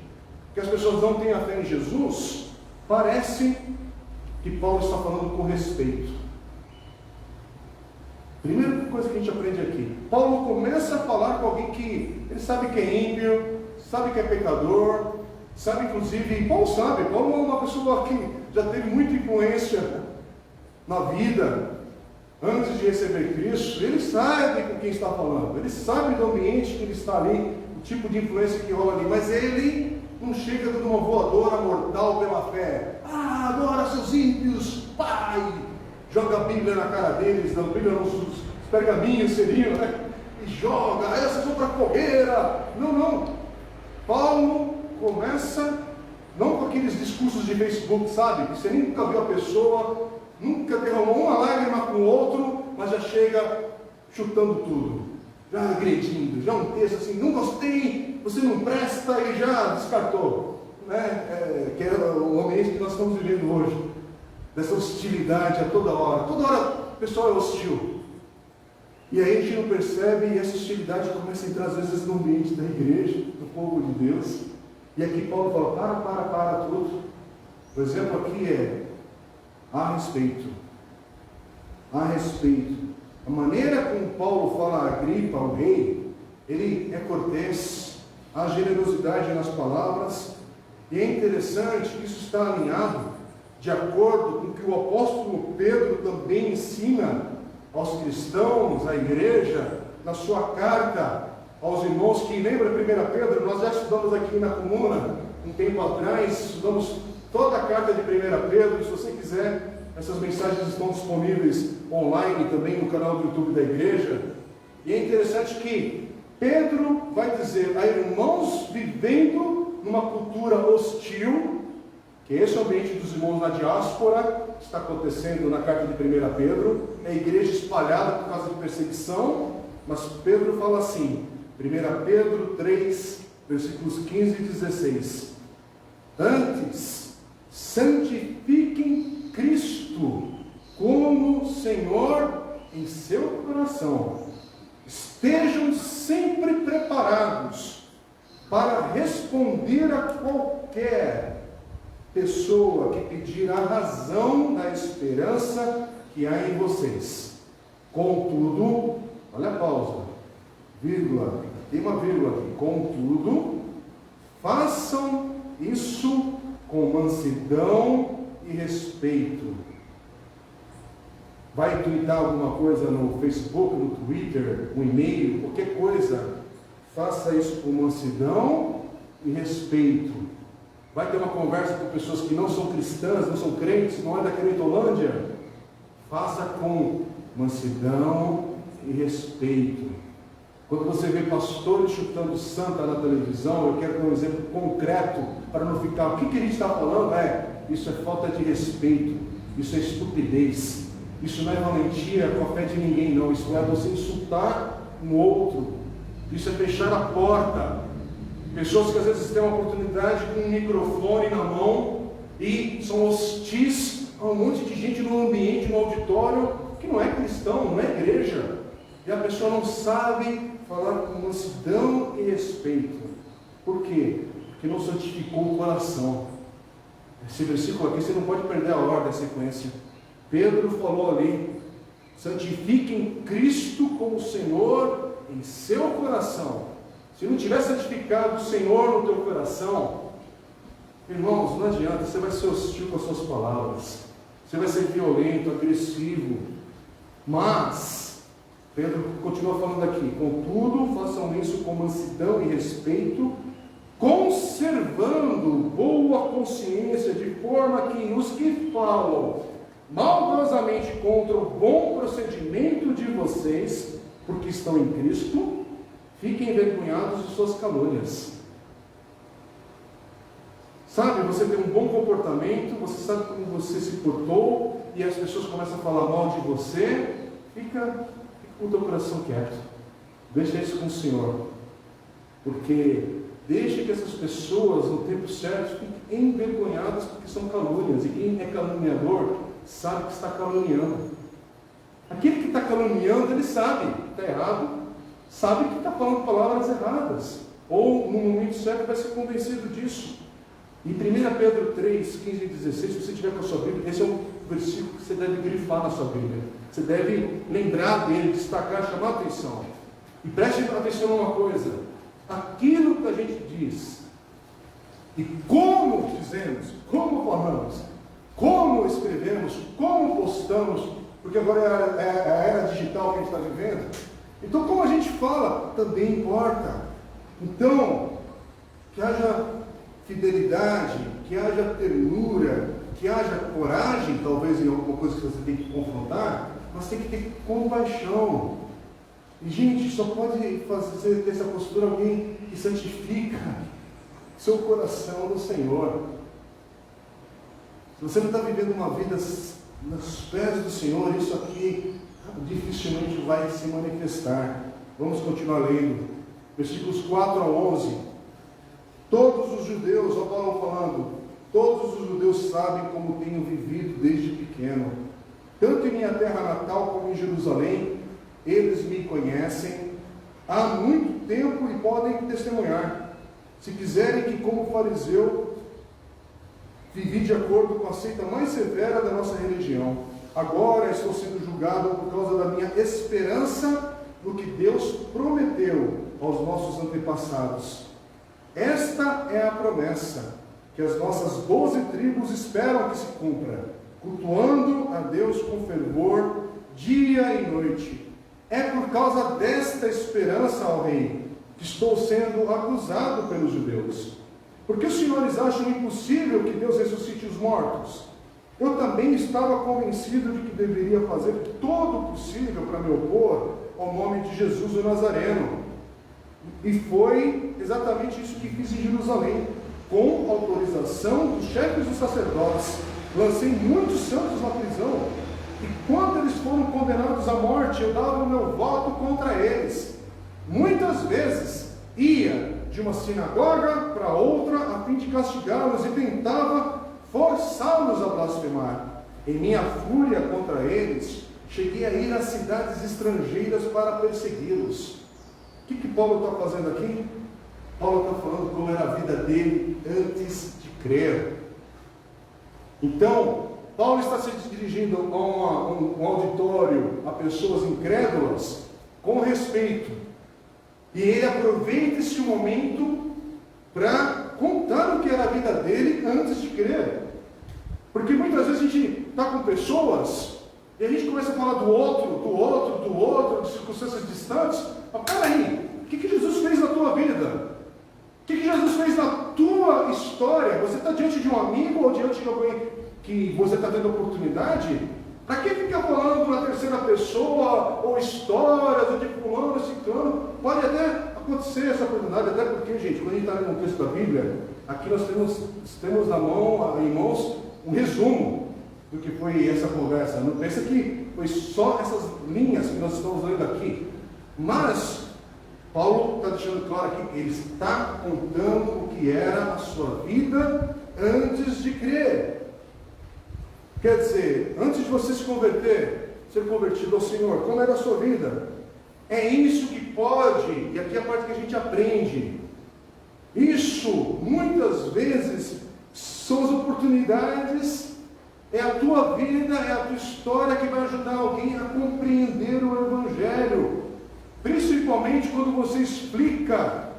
que as pessoas não têm a fé em Jesus, parece que Paulo está falando com respeito. Primeira coisa que a gente aprende aqui, Paulo começa a falar com alguém que ele sabe que é ímpio, sabe que é pecador, sabe inclusive, Paulo é uma pessoa que já teve muita influência na vida, antes de receber Cristo. Ele sabe com quem está falando, ele sabe do ambiente que ele está ali, o tipo de influência que rola ali, mas ele não chega dando uma voadora mortal pela fé. Agora seus ímpios, pai! Joga a Bíblia na cara deles, a Bíblia nos pergaminhos seriam, né? E joga, essas vão para a fogueira. Não. Paulo começa, não com aqueles discursos de Facebook, sabe? Que você nunca viu a pessoa, nunca derramou uma lágrima com o outro, mas já chega chutando tudo, já agredindo, já um texto assim, não gostei, você não presta, e já descartou, né? Que é o ambiente que nós estamos vivendo hoje. dessa hostilidade a toda hora. Toda hora o pessoal é hostil. E aí a gente não percebe e essa hostilidade começa a entrar às vezes no ambiente da igreja, do povo de Deus. E aqui Paulo fala, para tudo. O exemplo aqui é a respeito. A respeito. A maneira como Paulo fala a Agripa, ao rei, ele é cortês, há generosidade nas palavras, e é interessante que isso está alinhado de acordo com o que o apóstolo Pedro também ensina aos cristãos, à igreja, na sua carta aos irmãos, que lembra 1 Pedro, nós já estudamos aqui na comuna, um tempo atrás, estudamos toda a carta de 1 Pedro, se você quiser, essas mensagens estão disponíveis online também no canal do YouTube da igreja. E é interessante que Pedro vai dizer a irmãos vivendo numa cultura hostil, que esse é o ambiente dos irmãos na diáspora, que está acontecendo na carta de 1 Pedro, é a igreja espalhada por causa de perseguição, mas Pedro fala assim, 1 Pedro 3, versículos 15 e 16, antes, santifiquem Cristo como Senhor em seu coração. Estejam sempre preparados para responder a qualquer pessoa que pedir a razão da esperança que há em vocês. Contudo, olha a pausa, vírgula, tem uma vírgula aqui. Contudo, façam isso com mansidão e respeito. Vai twittar alguma coisa no Facebook, no Twitter, um e-mail, qualquer coisa, faça isso com mansidão e respeito. Vai ter uma conversa com pessoas que não são cristãs, não são crentes, não é da Crentolândia, faça com mansidão e respeito. Quando você vê pastores chutando santa na televisão, eu quero dar um exemplo concreto para não ficar, o que a gente está falando? Isso é falta de respeito, isso é estupidez, isso não é valentia com a fé de ninguém, não. Isso é você insultar um outro, isso é fechar a porta. Pessoas que às vezes têm uma oportunidade com um microfone na mão e são hostis a um monte de gente no ambiente, no auditório, que não é cristão, não é igreja, e a pessoa não sabe falar com mansidão e respeito. Por quê? Porque não santificou o coração. Esse versículo aqui você não pode perder a ordem, a sequência. Pedro falou ali, santifiquem Cristo como Senhor em seu coração. Se não tiver santificado o Senhor no teu coração, irmãos, não adianta, você vai ser hostil com as suas palavras, você vai ser violento, agressivo, mas Pedro continua falando aqui, contudo, façam isso com mansidão e respeito, conservando boa consciência, de forma que os que falam maldosamente contra o bom procedimento de vocês, porque estão em Cristo, fiquem envergonhados de suas calúnias. Sabe, você tem um bom comportamento, você sabe como você se portou, e as pessoas começam a falar mal de você, fica com o teu coração quieto, deixa isso com o Senhor, porque deixe que essas pessoas no tempo certo fiquem envergonhadas, porque são calúnias, e quem é caluniador sabe que está caluniando. Aquele que está caluniando, ele sabe que está errado, sabe que está falando palavras erradas, ou no momento certo vai ser convencido disso. Em 1 Pedro 3, 15 e 16, se você tiver com a sua Bíblia, esse é um versículo que você deve grifar na sua Bíblia, você deve lembrar dele, destacar, chamar a atenção, e preste atenção numa coisa, aquilo que a gente diz, e como dizemos, como falamos, como escrevemos, como postamos, porque agora é a era digital que a gente está vivendo, então como a gente fala, também importa. Então, que haja fidelidade, que haja ternura, que haja coragem, talvez em alguma coisa que você tem que confrontar, mas tem que ter compaixão. E gente, só pode fazer dessa postura alguém que santifica seu coração no Senhor. Se você não está vivendo uma vida nos pés do Senhor, isso aqui dificilmente vai se manifestar. Vamos continuar lendo. Versículos 4 a 11. Todos os judeus, ó Paulo falando, Todos os judeus sabem como tenho vivido desde pequeno. Tanto em minha terra natal como em Jerusalém, eles me conhecem há muito tempo e podem testemunhar. Se quiserem que, como fariseu, vivi de acordo com a seita mais severa da nossa religião. Agora estou sendo julgado por causa da minha esperança no que Deus prometeu aos nossos antepassados. Esta é a promessa que as nossas 12 tribos esperam que se cumpra, cultuando a Deus com fervor, dia e noite. É por causa desta esperança, ó rei, que estou sendo acusado pelos judeus. Porque os senhores acham impossível que Deus ressuscite os mortos? Eu também estava convencido de que deveria fazer todo o possível para me opor ao nome de Jesus o Nazareno. E foi exatamente isso que fiz em Jerusalém, com autorização dos chefes dos sacerdotes. Lancei muitos santos na prisão, e quando eles foram condenados à morte, eu dava o meu voto contra eles. Muitas vezes ia de uma sinagoga para outra a fim de castigá-los e tentava forçá-los a blasfemar. Em minha fúria contra eles, cheguei a ir às cidades estrangeiras para persegui-los. O que Paulo está fazendo aqui? Paulo está falando como era a vida dele antes de crer. Então, Paulo está se dirigindo a um auditório, a pessoas incrédulas, com respeito. E ele aproveita esse momento para contar o que era a vida dele antes de crer. Porque muitas vezes a gente está com pessoas e a gente começa a falar do outro, de circunstâncias distantes. Mas peraí, o que Jesus fez na tua vida? O que Jesus fez na tua história? Você está diante de um amigo ou diante de alguém que você está tendo oportunidade? Para que ficar falando na terceira pessoa, ou histórias, ou de fulano, ciclano? Pode até acontecer essa oportunidade, até porque, gente, quando a gente está lendo um texto da Bíblia, aqui nós temos na mão, em mãos, um resumo do que foi essa conversa. Não pensa que foi só essas linhas que nós estamos lendo aqui. Mas Paulo está deixando claro que ele está contando o que era a sua vida antes de crer. Quer dizer, antes de você se converter, ser convertido ao Senhor, como era a sua vida? É isso que pode, e aqui é a parte que a gente aprende. Isso, muitas vezes, são as oportunidades, é a tua vida, é a tua história que vai ajudar alguém a compreender o Evangelho. Principalmente quando você explica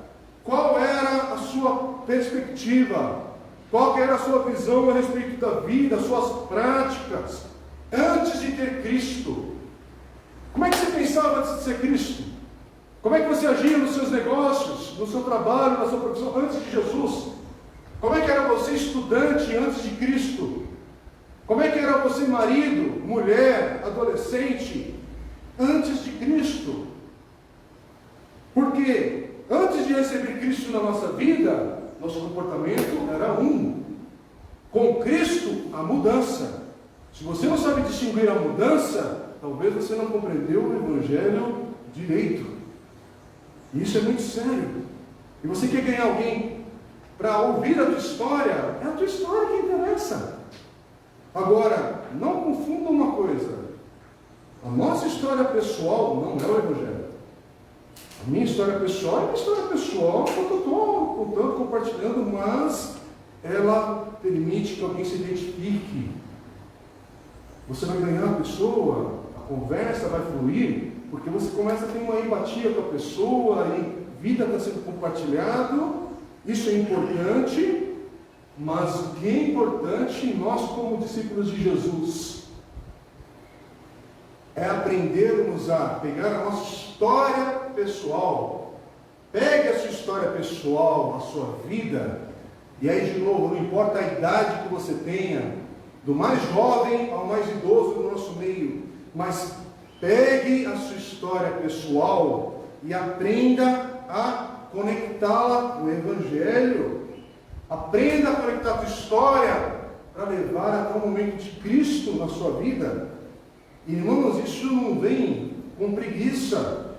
qual era a sua perspectiva, qual era a sua visão a respeito da vida, suas práticas, antes de ter Cristo. Como é que você pensava antes de ser Cristo? Como é que você agia nos seus negócios, no seu trabalho, na sua profissão, antes de Jesus? Como é que era você estudante antes de Cristo? Como é que era você marido, mulher, adolescente, antes de Cristo? Porque antes de receber Cristo na nossa vida, nosso comportamento era um. Com Cristo, a mudança. Se você não sabe distinguir a mudança, talvez você não compreendeu o Evangelho direito. E isso é muito sério. E você quer ganhar alguém para ouvir a tua história? É a tua história que interessa. Agora, não confunda uma coisa. A nossa história pessoal não é o Evangelho. A minha história pessoal é uma história pessoal que eu estou contando, compartilhando, mas ela permite que alguém se identifique. Você vai ganhar a pessoa, a conversa vai fluir, porque você começa a ter uma empatia com a pessoa, e vida está sendo compartilhado. Isso é importante, mas o que é importante, nós como discípulos de Jesus, é aprendermos a pegar a nossa história pessoal. Pegue a sua história pessoal, a sua vida, e aí de novo, não importa a idade que você tenha, do mais jovem ao mais idoso do nosso meio, mas pegue a sua história pessoal e aprenda a conectá-la no Evangelho. Aprenda a conectar a tua história para levar até o momento de Cristo na sua vida. Irmãos, isso não vem com preguiça.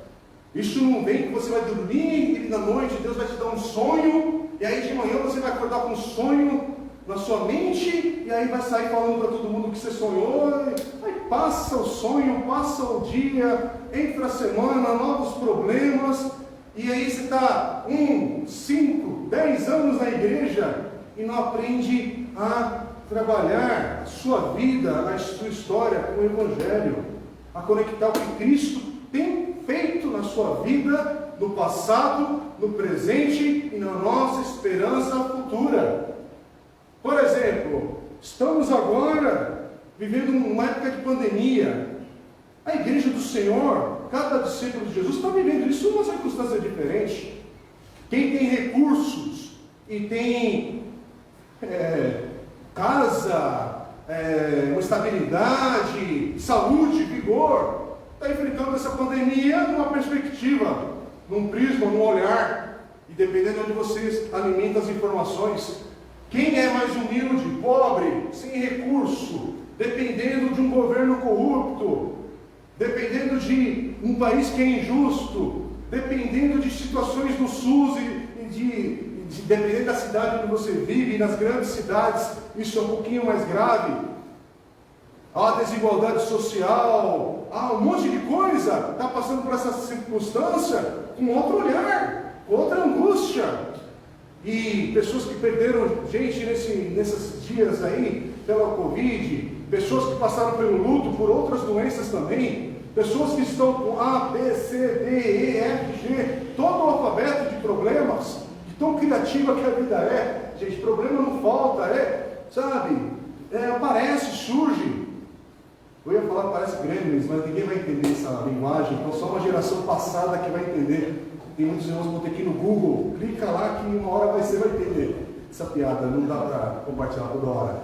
Isso não vem que você vai dormir e na noite Deus vai te dar um sonho, e aí de manhã você vai acordar com um sonho na sua mente, e aí vai sair falando para todo mundo que você sonhou, aí passa o sonho, passa o dia, entra a semana, novos problemas, e aí você está 1, 5, 10 anos na igreja e não aprende a trabalhar a sua vida, a sua história com o Evangelho, a conectar o que Cristo tem feito na sua vida, no passado, no presente e na nossa esperança futura. Por exemplo, estamos agora vivendo uma época de pandemia. A igreja do Senhor, cada discípulo de Jesus está vivendo isso numa circunstância diferente. Quem tem recursos e tem casa, uma estabilidade, saúde, vigor, está enfrentando essa pandemia numa perspectiva, num prisma, num olhar, e dependendo de onde você alimenta as informações. Quem é mais humilde, pobre, sem recurso, dependendo de um governo corrupto, dependendo de um país que é injusto, dependendo de situações no SUS dependendo da cidade onde você vive, nas grandes cidades, isso é um pouquinho mais grave. Há a desigualdade social, há um monte de coisa, está passando por essa circunstância com outro olhar, com outra angústia. E pessoas que perderam gente nesses dias aí, pela Covid, pessoas que passaram pelo luto por outras doenças também, pessoas que estão com A, B, C, D, E, F, G, todo o alfabeto de problemas, de tão criativa que a vida é. Gente, problema não falta, aparece, surge. Eu ia falar parece Gremlins, mas ninguém vai entender essa linguagem, então só uma geração passada que vai entender. Tem muitos irmãos que vão ter que ir no Google, clica lá que uma hora você vai entender essa piada, não dá para compartilhar toda hora.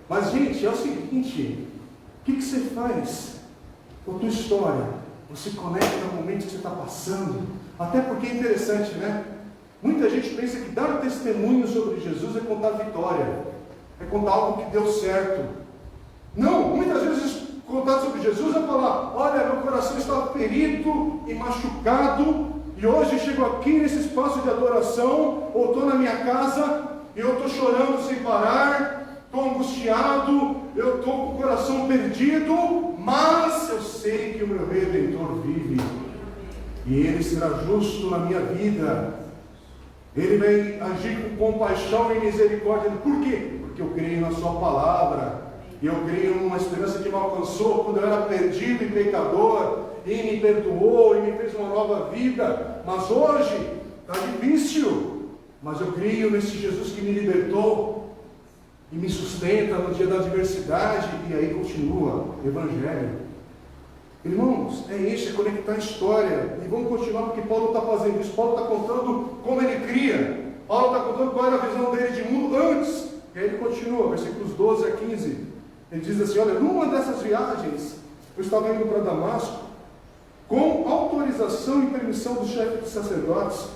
Mas gente, é o seguinte, o que você faz com a tua história? Você conecta no momento que você está passando, até porque é interessante, né? Muita gente pensa que dar o testemunho sobre Jesus é contar vitória, é contar algo que deu certo. Não, muitas vezes contar sobre Jesus é falar, olha, meu coração estava ferido e machucado, e hoje chego aqui nesse espaço de adoração, ou estou na minha casa, e eu estou chorando sem parar, estou angustiado, eu estou com o coração perdido, mas eu sei que o meu Redentor vive, e Ele será justo na minha vida, Ele vai agir com compaixão e misericórdia. Por quê? Porque eu creio na Sua palavra, e eu creio numa esperança que me alcançou quando eu era perdido e pecador, e me perdoou e me fez uma nova vida. Mas hoje está difícil, mas eu creio nesse Jesus que me libertou e me sustenta no dia da adversidade. E aí continua o Evangelho. Irmãos, é isso, é conectar a história. E vamos continuar, porque Paulo está fazendo isso. Paulo está contando como ele cria, Paulo está contando qual era a visão dele de mundo antes. E aí ele continua, versículos 12 a 15. Ele diz assim, olha, numa dessas viagens eu estava indo para Damasco, com autorização e permissão do chefe dos sacerdotes,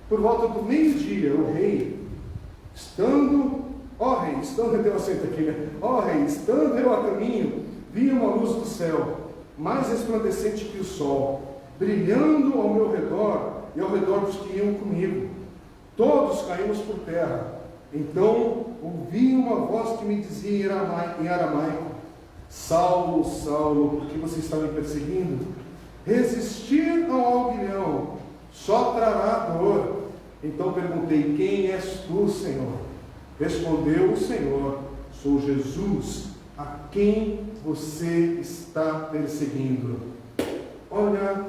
por volta do meio-dia, o rei, estando eu a caminho, vi uma luz do céu, mais resplandecente que o sol, brilhando ao meu redor e ao redor dos que iam comigo. Todos caímos por terra. Então ouvi uma voz que me dizia em aramaico, Saulo, Saulo, por que você está me perseguindo? Resistir ao aguilhão só trará dor. Então perguntei, quem és tu, Senhor? Respondeu o Senhor, sou Jesus, a quem você está perseguindo. Olha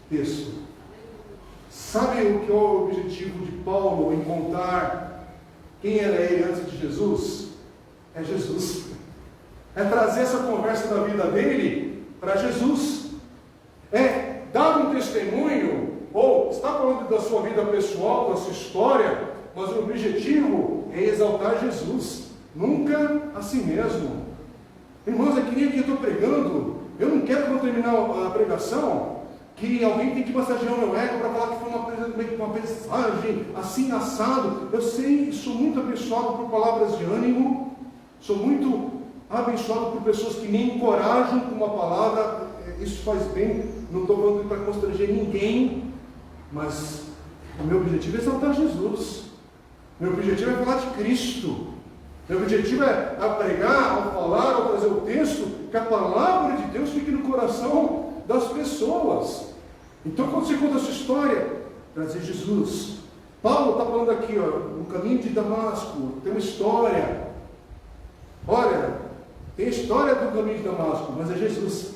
que texto. Sabe o que é o objetivo de Paulo em contar quem era ele antes de Jesus? É Jesus. É trazer essa conversa da vida dele para Jesus. É dar um testemunho, ou está falando da sua vida pessoal, da sua história, mas o objetivo é exaltar Jesus, nunca a si mesmo. Irmãos, é que nem aqui eu estou pregando, eu não quero, quando terminar a pregação, que alguém tem que massagear o meu ego para falar que foi uma mensagem assim, assado. Eu sei, sou muito abençoado por palavras de ânimo, sou muito abençoado por pessoas que me encorajam com uma palavra, isso faz bem, não estou falando para constranger ninguém, mas o meu objetivo é exaltar Jesus, meu objetivo é falar de Cristo, Meu objetivo é a pregar, ao falar, ao trazer o texto, que a palavra de Deus fique no coração das pessoas. Então, quando você conta a sua história, trazer Jesus. Paulo está falando aqui, no caminho de Damasco, tem uma história. Olha, tem a história do caminho de Damasco, mas é Jesus.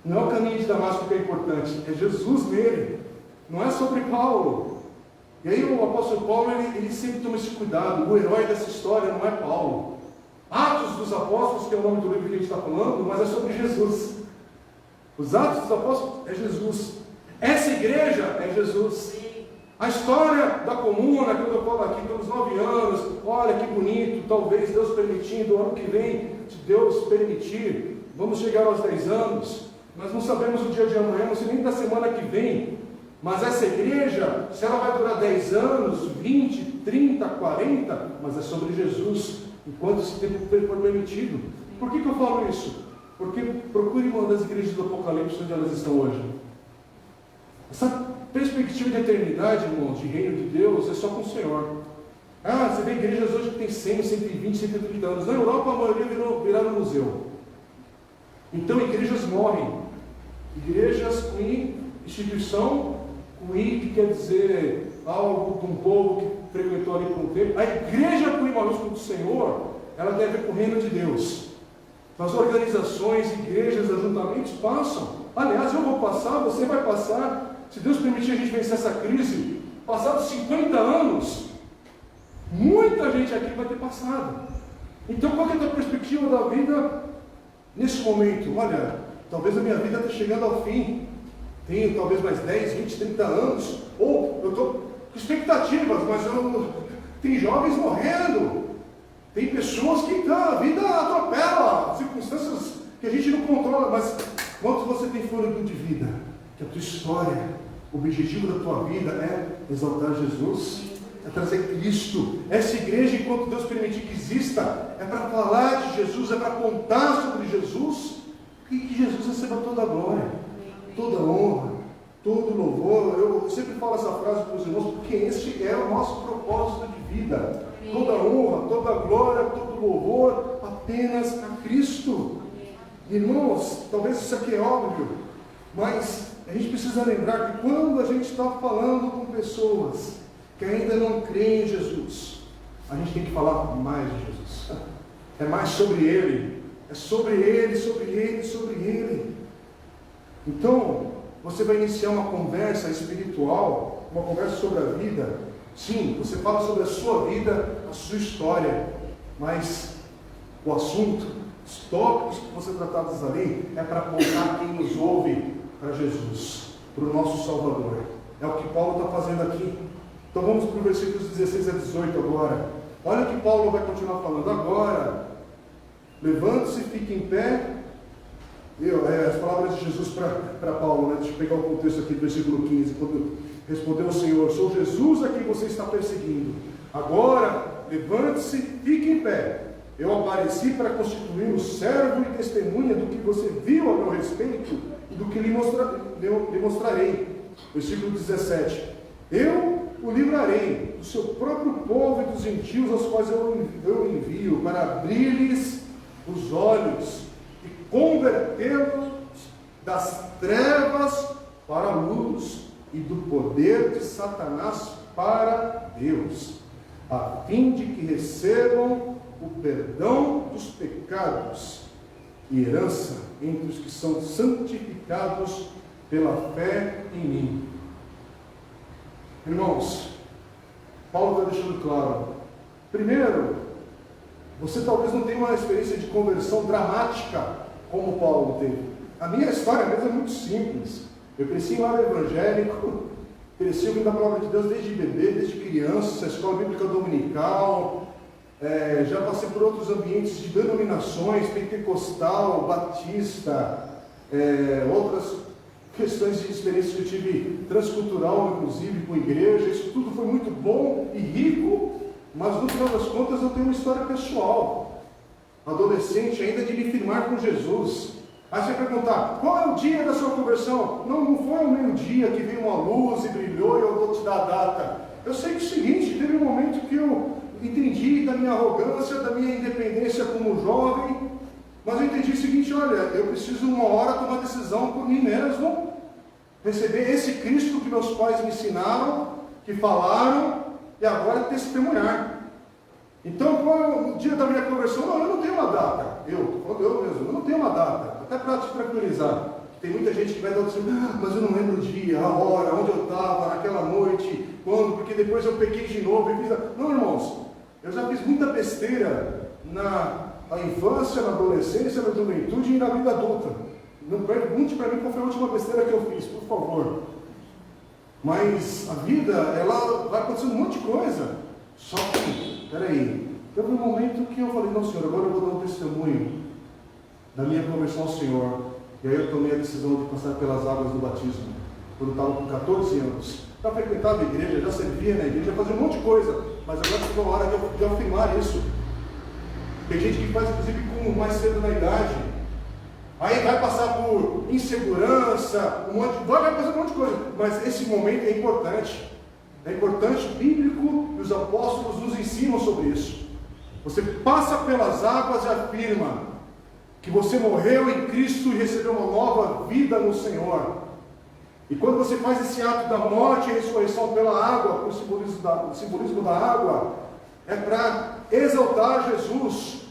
Não é o caminho de Damasco que é importante, é Jesus nele. Não é sobre Paulo. E aí o apóstolo Paulo, ele sempre toma esse cuidado. O herói dessa história não é Paulo. Atos dos Apóstolos, que é o nome do livro que a gente está falando, mas é sobre Jesus. Os Atos dos Apóstolos é Jesus. Essa igreja é Jesus. A história da comuna, quando eu falo aqui, pelos 9 anos, olha que bonito, talvez Deus permitindo, ano que vem, se Deus permitir, vamos chegar aos 10 anos, nós não sabemos o dia de amanhã, não sei nem da semana que vem, mas essa igreja, se ela vai durar 10 anos, 20, 30, 40, mas é sobre Jesus, enquanto esse tempo for permitido. Por que eu falo isso? Porque procure uma das igrejas do Apocalipse onde elas estão hoje. Essa perspectiva de eternidade, irmãos, de reino de Deus, é só com o Senhor. Você vê igrejas hoje que tem 100, 120, 130 anos. Na Europa, a maioria viraram museu. Então, igrejas morrem. Igrejas com instituição, com que quer dizer algo de um povo que frequentou ali por um tempo. A igreja com I maiúsculo do Senhor, ela tem a ver com o reino de Deus. As organizações, igrejas, ajuntamentos passam. Aliás, eu vou passar, você vai passar. Se Deus permitir a gente vencer essa crise, passados 50 anos, muita gente aqui vai ter passado. Então, qual é a tua perspectiva da vida nesse momento? Olha, talvez a minha vida esteja chegando ao fim. Tenho talvez mais 10, 20, 30 anos. Ou eu estou com expectativas, mas tem jovens morrendo. Tem pessoas que a vida atropela, circunstâncias que a gente não controla. Mas quanto você tem fôlego de vida? Que a tua história, o objetivo da tua vida é exaltar Jesus, é trazer Cristo. Essa igreja, enquanto Deus permitir que exista, é para falar de Jesus, é para contar sobre Jesus, e que Jesus receba toda a glória, toda a honra, todo o louvor. Eu sempre falo essa frase para os irmãos, porque esse é o nosso propósito de vida. Toda a honra, toda a glória, todo o louvor, apenas a Cristo. Irmãos, talvez isso aqui é óbvio, mas a gente precisa lembrar que quando a gente está falando com pessoas que ainda não creem em Jesus, a gente tem que falar mais de Jesus. É mais sobre Ele. É sobre Ele, sobre Ele, sobre Ele. Então, você vai iniciar uma conversa espiritual, uma conversa sobre a vida. Sim, você fala sobre a sua vida, a sua história, mas o assunto, os tópicos que vão ser tratados ali, é para apontar quem nos ouve para Jesus, para o nosso Salvador. É o que Paulo está fazendo aqui. Então vamos para os versículos 16 a 18 agora. Olha o que Paulo vai continuar falando agora. Levante-se, fique em pé. As palavras de Jesus para Paulo, né? Deixa eu pegar o contexto aqui do versículo 15. Quando respondeu o Senhor: sou Jesus a quem você está perseguindo. Agora, levante-se, fique em pé. Eu apareci para constituir o servo e testemunha do que você viu a meu respeito e do que lhe mostrarei. Versículo 17. Eu o livrarei do seu próprio povo e dos gentios aos quais eu envio, para abrir-lhes os olhos e convertê-los das trevas para a luz e do poder de Satanás para Deus, a fim de que recebam o perdão dos pecados e herança entre os que são santificados pela fé em mim. Irmãos, Paulo está deixando claro. Primeiro, você talvez não tenha uma experiência de conversão dramática como Paulo teve. A minha história mesmo é muito simples. Eu cresci em lar evangélico, cresci ouvindo a palavra de Deus desde bebê, desde criança, escola bíblica dominical, já passei por outros ambientes de denominações, pentecostal, batista, outras questões de experiência que eu tive transcultural, inclusive, com igreja. Isso tudo foi muito bom e rico, mas no final das contas eu tenho uma história pessoal, adolescente ainda, de me firmar com Jesus. Aí você vai perguntar, qual é o dia da sua conversão? Não foi ao meio-dia que veio uma luz e brilhou e eu vou te dar a data. Eu sei que é o seguinte, teve um momento que eu entendi da minha arrogância, da minha independência como jovem, mas eu entendi o seguinte: olha, eu preciso uma hora tomar decisão por mim mesmo, receber esse Cristo que meus pais me ensinaram, que falaram, e agora testemunhar. Então, no dia da minha conversão, eu não tenho uma data. Eu não tenho uma data. Até para te tranquilizar. Tem muita gente que vai dar assim, mas eu não lembro o dia, a hora, onde eu estava, naquela noite, quando, porque depois eu pequei de novo e fiz. Não, irmãos, eu já fiz muita besteira na infância, na adolescência, na juventude e na vida adulta. Não pergunte para mim qual foi a última besteira que eu fiz, por favor. Mas a vida, ela vai acontecendo um monte de coisa. Só que, peraí, teve um momento que eu falei, não, Senhor, agora eu vou dar um testemunho da minha conversão ao Senhor. E aí eu tomei a decisão de passar pelas águas do batismo, quando eu estava com 14 anos. Já frequentava a igreja, já servia na igreja, já fazia um monte de coisa, mas agora chegou a hora de afirmar isso. Tem gente que faz, inclusive, com mais cedo na idade. Aí vai passar por insegurança, vai passar por um monte de coisa, mas esse momento é importante. É importante, bíblico, e os apóstolos nos ensinam sobre isso. Você passa pelas águas e afirma que você morreu em Cristo e recebeu uma nova vida no Senhor. E quando você faz esse ato da morte e ressurreição pela água, o simbolismo da água, é para exaltar Jesus.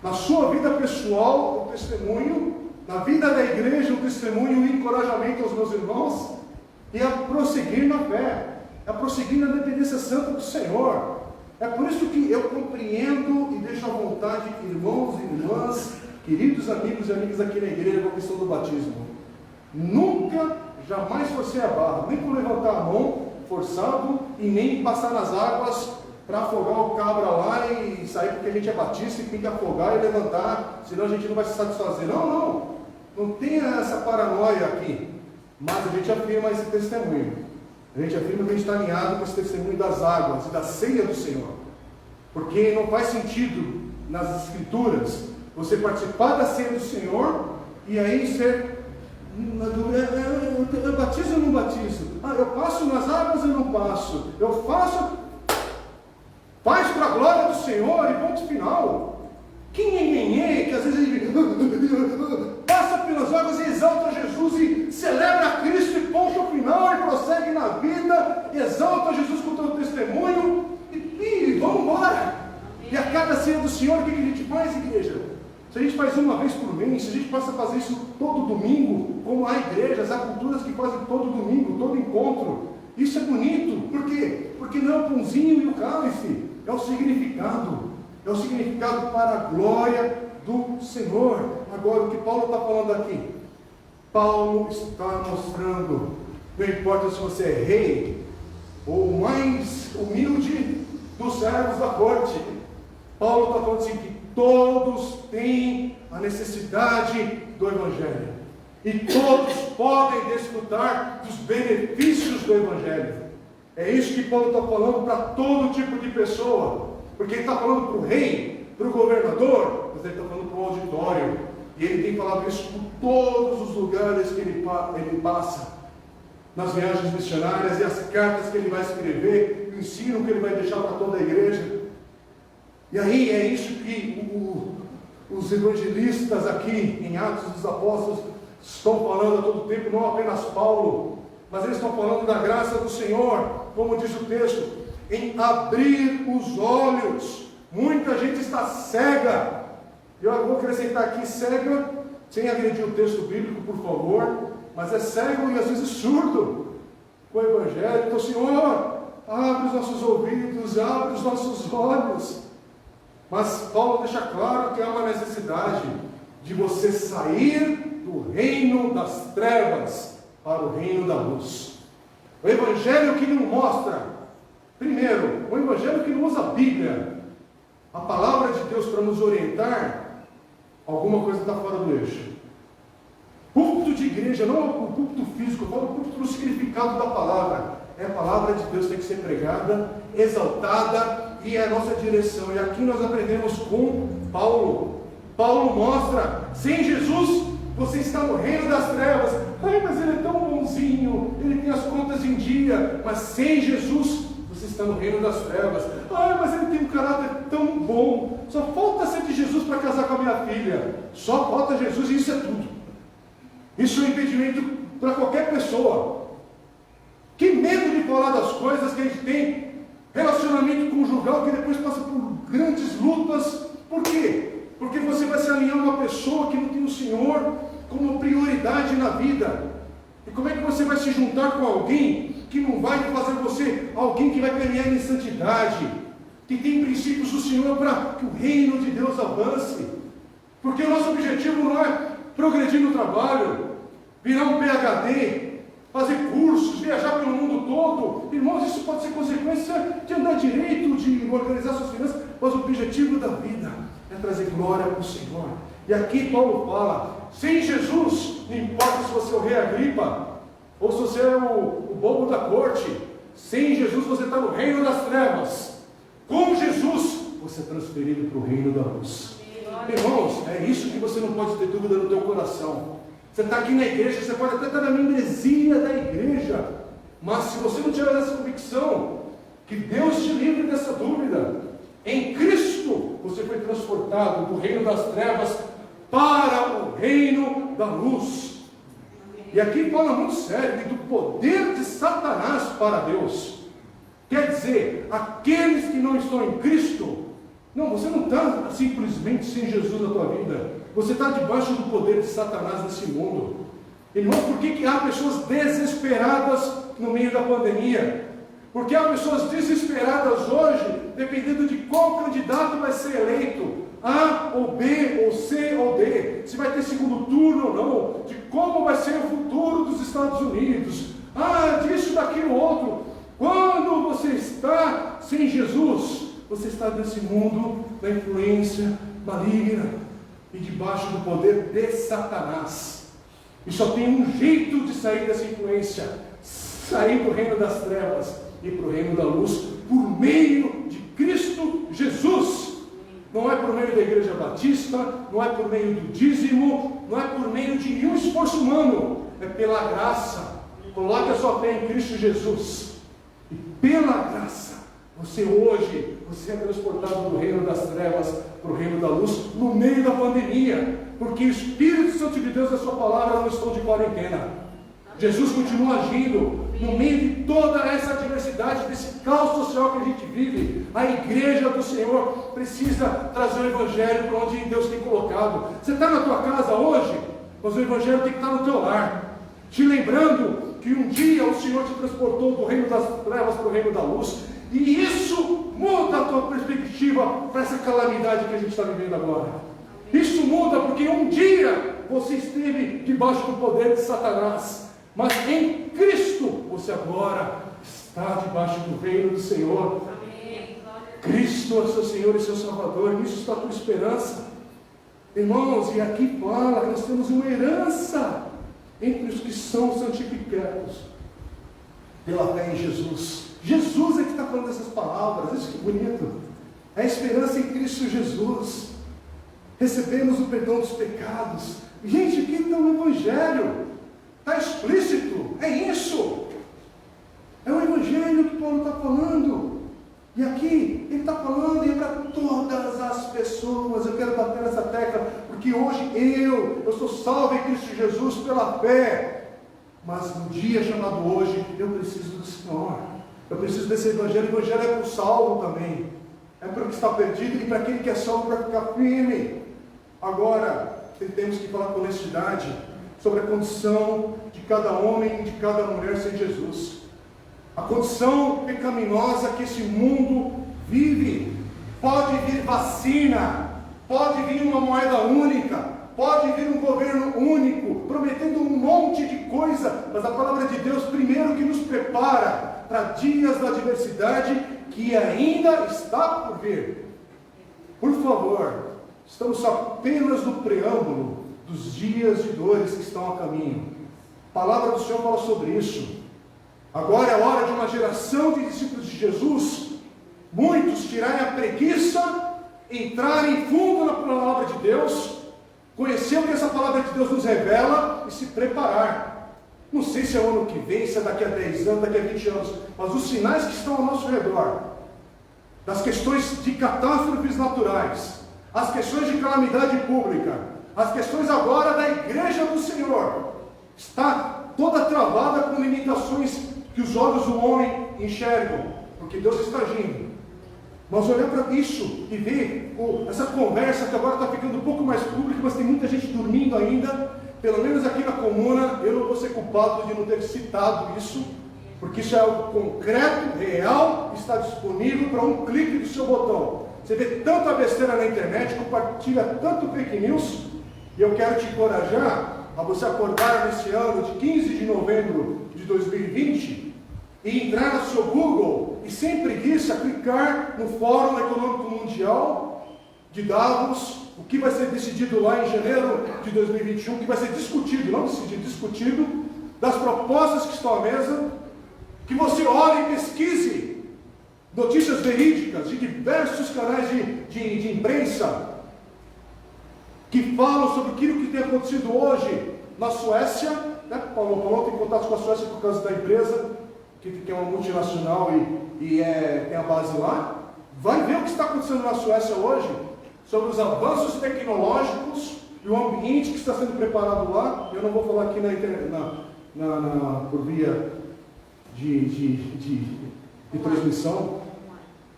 Na sua vida pessoal, o testemunho, na vida da igreja, o testemunho e o encorajamento aos meus irmãos, e a prosseguir na fé, a prosseguir na dependência santa do Senhor. É por isso que eu compreendo e deixo à vontade, irmãos e irmãs, queridos amigos e amigas aqui na igreja, com a questão do batismo. Nunca, jamais forcei a barra, nem por levantar a mão forçado e nem passar nas águas para afogar o cabra lá e sair porque a gente é batista e tem que afogar e levantar, senão a gente não vai se satisfazer. Não tenha essa paranoia aqui, mas a gente afirma esse testemunho. A gente afirma que a gente está alinhado com esse testemunho das águas e da ceia do Senhor, porque não faz sentido nas Escrituras você participar da ceia do Senhor e aí ser, eu batizo ou não batizo? Eu passo nas águas ou não passo? Eu faço, faz para a glória do Senhor e ponto final. Que às vezes ele passa pelas águas e exalta Jesus e celebra Cristo e ponto final e prossegue na vida, exalta Jesus com o teu testemunho e vamos embora. E a cada ceia do Senhor, o que a gente faz, igreja? Se a gente faz uma vez por mês, se a gente passa a fazer isso todo domingo, como há igrejas, há culturas que fazem todo domingo, todo encontro, isso é bonito. Por quê? Porque não é o pãozinho e o cálice, é o significado para a glória do Senhor. Agora, o que Paulo está falando aqui? Paulo está mostrando, não importa se você é rei, ou o mais humilde dos servos da corte, Paulo está falando assim, que todos têm a necessidade do Evangelho, e todos podem desfrutar dos benefícios do Evangelho. É isso que Paulo está falando para todo tipo de pessoa, porque ele está falando para o rei, para o governador, mas ele está falando para o auditório, e ele tem falado isso por todos os lugares que ele passa, nas viagens missionárias e as cartas que ele vai escrever, o ensino que ele vai deixar para toda a igreja. E aí é isso que os evangelistas aqui em Atos dos Apóstolos estão falando a todo tempo, não apenas Paulo, mas eles estão falando da graça do Senhor, como diz o texto, em abrir os olhos. Muita gente está cega. Eu vou acrescentar aqui cega, sem agredir o texto bíblico, por favor, mas é cego e às vezes surdo com o Evangelho. Então, Senhor, abre os nossos ouvidos, abre os nossos olhos. Mas Paulo deixa claro que há uma necessidade de você sair do reino das trevas para o reino da luz. O Evangelho que não mostra, primeiro, o Evangelho que não usa a Bíblia, a palavra de Deus para nos orientar, alguma coisa está fora do eixo. Púlpito de igreja, não o púlpito físico, eu falo o púlpito no significado da palavra. É a palavra de Deus, tem que ser pregada, exaltada, e é a nossa direção. E aqui nós aprendemos com Paulo. Paulo mostra, sem Jesus, você está no reino das trevas. Mas ele é tão bonzinho, ele tem as contas em dia. Mas sem Jesus, você está no reino das trevas. Mas ele tem um caráter tão bom. Só falta ser de Jesus para casar com a minha filha. Só falta Jesus e isso é tudo. Isso é um impedimento para qualquer pessoa. Que medo de falar das coisas que a gente tem. Relacionamento conjugal que depois passa por grandes lutas. Por quê? Porque você vai se alinhar a uma pessoa que não tem o Senhor como prioridade na vida. E como é que você vai se juntar com alguém que não vai fazer você alguém que vai caminhar em santidade, que tem princípios do Senhor para que o reino de Deus avance? Porque o nosso objetivo não é progredir no trabalho, virar um PhD, fazer cursos, viajar pelo mundo todo. Irmãos, isso pode ser consequência de andar direito, de organizar suas finanças, mas o objetivo da vida é trazer glória para o Senhor. E aqui Paulo fala, sem Jesus, não importa se você é o rei Agripa, ou se você é o bobo da corte, sem Jesus você está no reino das trevas. Com Jesus, você é transferido para o reino da luz. Irmãos, é isso que você não pode ter dúvida no teu coração. Você está aqui na igreja, você pode até estar na membresia da igreja, mas se você não tiver essa convicção, que Deus te livre dessa dúvida, em Cristo você foi transportado do reino das trevas para o reino da luz. E aqui fala muito sério do poder de Satanás para Deus. Quer dizer, aqueles que não estão em Cristo, não, você não está simplesmente sem Jesus na tua vida. Você está debaixo do poder de Satanás nesse mundo. Irmão, por que há pessoas desesperadas no meio da pandemia? Porque há pessoas desesperadas hoje, dependendo de qual candidato vai ser eleito. A ou B, ou C ou D. Se vai ter segundo turno ou não. De como vai ser o futuro dos Estados Unidos. Disso, daquilo, outro. Quando você está sem Jesus, você está nesse mundo da influência maligna e debaixo do poder de Satanás. E só tem um jeito de sair dessa influência: sair do reino das trevas e para o reino da luz, por meio de Cristo Jesus. Não é por meio da igreja batista, não é por meio do dízimo, não é por meio de nenhum esforço humano, é pela graça. Coloque a sua fé em Cristo Jesus, e pela graça, você é transportado do reino das trevas para o reino da luz, no meio da pandemia, porque o Espírito Santo de Deus e a sua palavra não estão de quarentena. Jesus continua agindo no meio de toda essa diversidade, desse caos social que a gente vive. A igreja do Senhor precisa trazer o Evangelho para onde Deus tem colocado. Você está na tua casa hoje, mas o Evangelho tem que estar no teu lar, te lembrando que um dia o Senhor te transportou do reino das trevas para o reino da luz, e isso muda a tua perspectiva para essa calamidade que a gente está vivendo agora. Isso muda porque um dia você esteve debaixo do poder de Satanás, mas em Cristo você agora está debaixo do reino do Senhor. Cristo é seu Senhor e seu Salvador, nisso está a tua esperança. Irmãos, e aqui fala que nós temos uma herança entre os que são santificados pela fé em Jesus. Jesus é que está falando essas palavras, isso que bonito. É a esperança em Cristo Jesus. Recebemos o perdão dos pecados. Gente, aqui está o Evangelho. Está explícito, é isso. É o Evangelho que Paulo está falando. E aqui ele está falando e é para todas as pessoas. Eu quero bater nessa tecla, porque hoje eu sou salvo em Cristo Jesus pela fé. Mas no dia chamado hoje, eu preciso do Senhor. Eu preciso desse Evangelho. O Evangelho é para o salvo também. É para o que está perdido e para aquele que é salvo para ficar firme. Agora, temos que falar com honestidade sobre a condição de cada homem e de cada mulher sem Jesus. A condição pecaminosa que esse mundo vive. Pode vir vacina, pode vir uma moeda única, pode vir um governo único, prometendo um monte de coisa, mas a palavra de Deus primeiro que nos prepara para dias da adversidade que ainda está por vir. Por favor, estamos apenas no preâmbulo dos dias de dores que estão a caminho. A palavra do Senhor fala sobre isso. Agora é hora de uma geração de discípulos de Jesus, muitos tirarem a preguiça, entrarem fundo na palavra de Deus, conhecer o que essa palavra de Deus nos revela e se preparar. Não sei se é o ano que vem, se é daqui a 10 anos, daqui a 20 anos, mas os sinais que estão ao nosso redor, das questões de catástrofes naturais, as questões de calamidade pública, as questões agora da igreja do Senhor, está toda travada com limitações que os olhos do homem enxergam, porque Deus está agindo. Mas olhar para isso e ver essa conversa que agora está ficando um pouco mais pública, mas tem muita gente dormindo ainda, pelo menos aqui na comuna, eu não vou ser culpado de não ter citado isso, porque isso é algo concreto, real, está disponível para um clique do seu botão. Você vê tanta besteira na internet, compartilha tanto fake news, e eu quero te encorajar a você acordar nesse ano de 15 de novembro de 2020 e entrar no seu Google e sem preguiça clicar no Fórum Econômico Mundial de Davos, o que vai ser decidido lá em janeiro de 2021, o que vai ser discutido, não decidido, discutido, das propostas que estão à mesa, que você olhe e pesquise notícias verídicas de diversos canais de imprensa que falam sobre aquilo que tem acontecido hoje na Suécia, né? Paulo tem contato com a Suécia por causa da empresa, que é uma multinacional e tem a base lá. Vai ver o que está acontecendo na Suécia hoje, sobre os avanços tecnológicos e o ambiente que está sendo preparado lá. Eu não vou falar aqui por via de transmissão.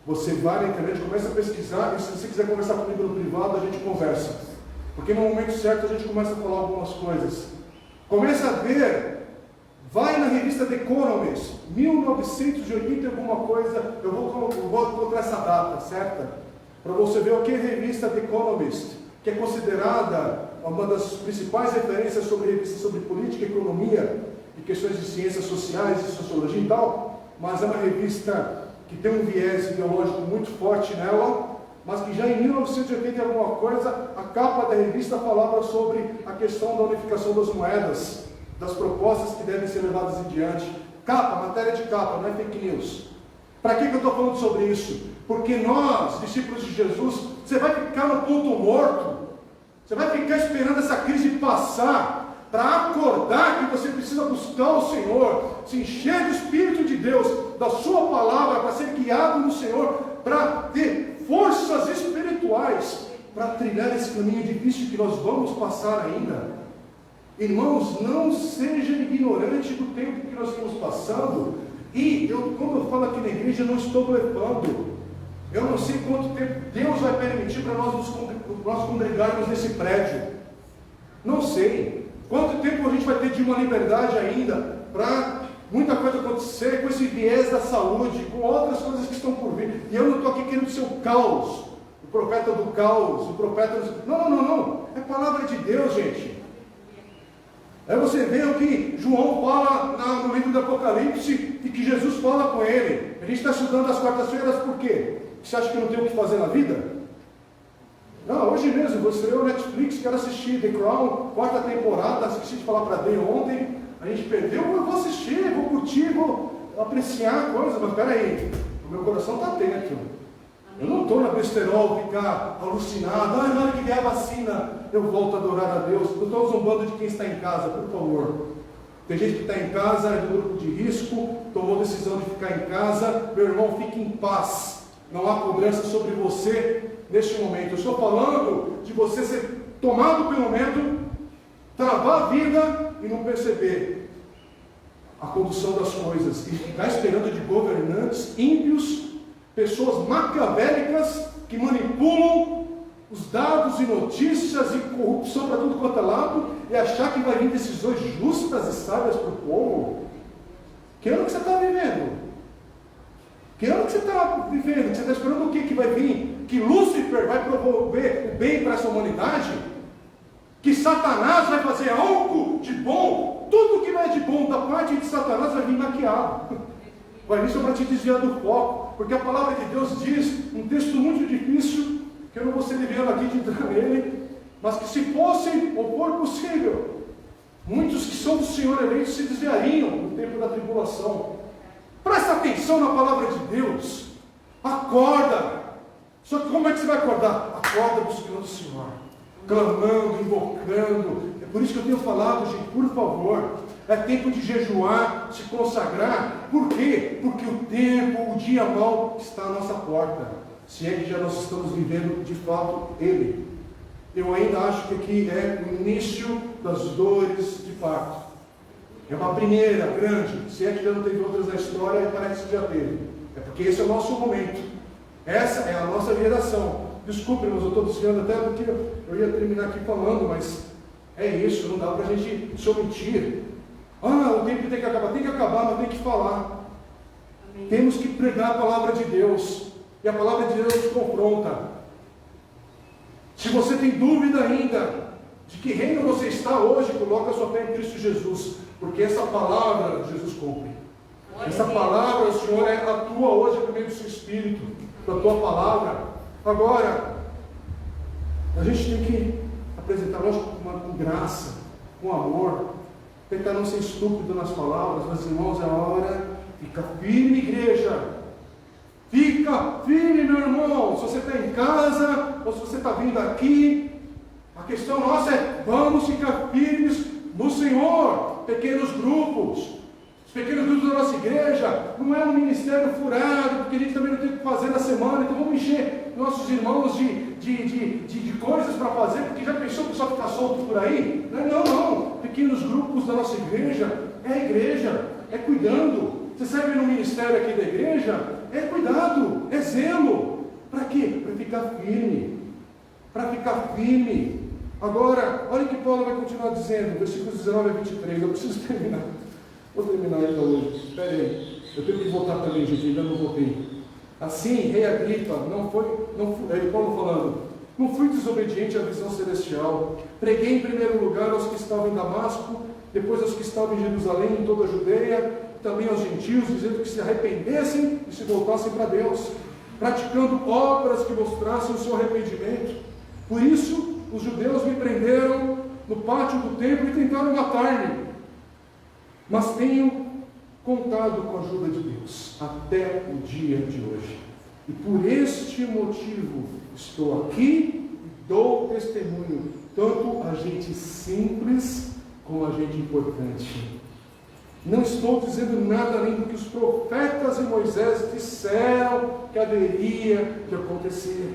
Você vai na internet, começa a pesquisar, e se você quiser conversar comigo no privado, a gente conversa. Porque no momento certo a gente começa a falar algumas coisas. Começa a ver, vai na revista The Economist, 1980 alguma coisa, eu vou encontrar essa data certa, para você ver o que é a revista The Economist, que é considerada uma das principais referências sobre política, economia e questões de ciências sociais e sociologia e tal, mas é uma revista que tem um viés ideológico muito forte nela, mas que já em 1980 e alguma coisa, a capa da revista falava sobre a questão da unificação das moedas, das propostas que devem ser levadas em diante. Capa, matéria de capa, não é fake news. Para que eu estou falando sobre isso? Porque nós, discípulos de Jesus, você vai ficar no ponto morto, você vai ficar esperando essa crise passar, para acordar que você precisa buscar o Senhor, se encher do Espírito de Deus, da sua palavra, para ser guiado no Senhor, para ter forças espirituais, para trilhar esse caminho difícil que nós vamos passar ainda. Irmãos, não seja ignorante do tempo que nós estamos passando. E quando eu falo aqui na igreja, eu não estou blefando. Eu não sei quanto tempo Deus vai permitir para nós congregarmos nesse prédio. Não sei. Quanto tempo a gente vai ter de uma liberdade ainda para muita coisa acontecer com esse viés da saúde, com outras coisas que estão por vir. E eu não estou aqui querendo ser o caos, o profeta do caos, o profeta do... Não. É palavra de Deus, gente. Aí você vê o que João fala no livro do Apocalipse e que Jesus fala com ele. A gente está estudando às quartas-feiras por quê? Você acha que não tem o que fazer na vida? Não, hoje mesmo, você estreou o Netflix, quero assistir The Crown, 4ª temporada, esqueci de falar para Day ontem, a gente perdeu, eu vou assistir, vou curtir, vou apreciar a coisa, mas peraí, o meu coração está atento. Eu não estou na besterol, ficar alucinado, na hora que vier a vacina, eu volto a adorar a Deus. Não estou zombando de quem está em casa, por favor. Tem gente que está em casa, é do grupo de risco, tomou decisão de ficar em casa. Meu irmão, fique em paz. Não há cobrança sobre você neste momento. Eu estou falando de você ser tomado pelo medo, travar a vida e não perceber a condução das coisas. E ficar esperando de governantes ímpios, pessoas maquiavélicas que manipulam os dados e notícias e corrupção para tudo quanto é lado e achar que vai vir decisões justas e sábias para o povo. Que ano que você está vivendo? Que ano que você está vivendo? Você está esperando o que vai vir? Que Lúcifer vai promover o bem para essa humanidade? Que Satanás vai fazer algo de bom? Tudo que vai de bom da parte de Satanás vai vir maquiado. Vai vir só para te desviar do foco. Porque a palavra de Deus diz, um texto muito difícil, que eu não vou ser liviano aqui de entrar nele, mas que se fosse ou for possível, muitos que são do Senhor eleitos se desviariam no tempo da tribulação. Presta atenção na palavra de Deus. Acorda. Só que como é que você vai acordar? Acorda buscando o Senhor, clamando, invocando. É por isso que eu tenho falado, gente, por favor, é tempo de jejuar, se consagrar. Por quê? Porque o tempo, o dia mau está à nossa porta. Se é que já nós estamos vivendo de fato ele. Eu ainda acho que aqui é o início das dores de parto. É uma primeira, grande. Se é que já não teve outras na história, parece que já teve. É porque esse é o nosso momento. Essa é a nossa geração. Desculpe, mas eu estou desviando até porque eu ia terminar aqui falando, mas é isso, não dá para a gente se omitir. O tempo tem que acabar, mas tem que falar. Amém. Temos que pregar a palavra de Deus. E a palavra de Deus nos confronta. Se você tem dúvida ainda de que reino você está hoje, coloca a sua fé em Cristo Jesus. Porque essa palavra Jesus cumpre. Essa palavra, o Senhor atua hoje por meio do seu Espírito, da tua palavra. Agora, a gente tem que apresentar, lógico, com graça, com amor, tentar não ser estúpido nas palavras, mas irmãos, é a hora, fica firme, igreja, fica firme, meu irmão, se você está em casa, ou se você está vindo aqui, a questão nossa é, vamos ficar firmes no Senhor. Pequenos grupos, os pequenos grupos da nossa igreja, não é um ministério furado, porque a gente também não tem o que fazer na semana, então vamos encher nossos irmãos de coisas para fazer, porque já pensou que só ficar solto por aí? Não, pequenos grupos da nossa igreja, é cuidando. Você serve no ministério aqui da igreja, é cuidado, é zelo. Para quê? Para ficar firme. Agora, olha o que Paulo vai continuar dizendo, versículos 19 a 23, eu preciso terminar. Vou terminar ainda hoje, espere aí. Eu tenho que voltar também, gente, ainda não voltei. Assim, rei Agripa, Paulo falando, não fui desobediente à visão celestial. Preguei em primeiro lugar aos que estavam em Damasco, depois aos que estavam em Jerusalém, em toda a Judeia, também aos gentios, dizendo que se arrependessem e se voltassem para Deus, praticando obras que mostrassem o seu arrependimento. Por isso, os judeus me prenderam no pátio do templo e tentaram matar-me. Mas tenho contado com a ajuda de Deus até o dia de hoje. E por este motivo estou aqui e dou testemunho, tanto a gente simples como a gente importante. Não estou dizendo nada além do que os profetas e Moisés disseram que haveria de acontecer.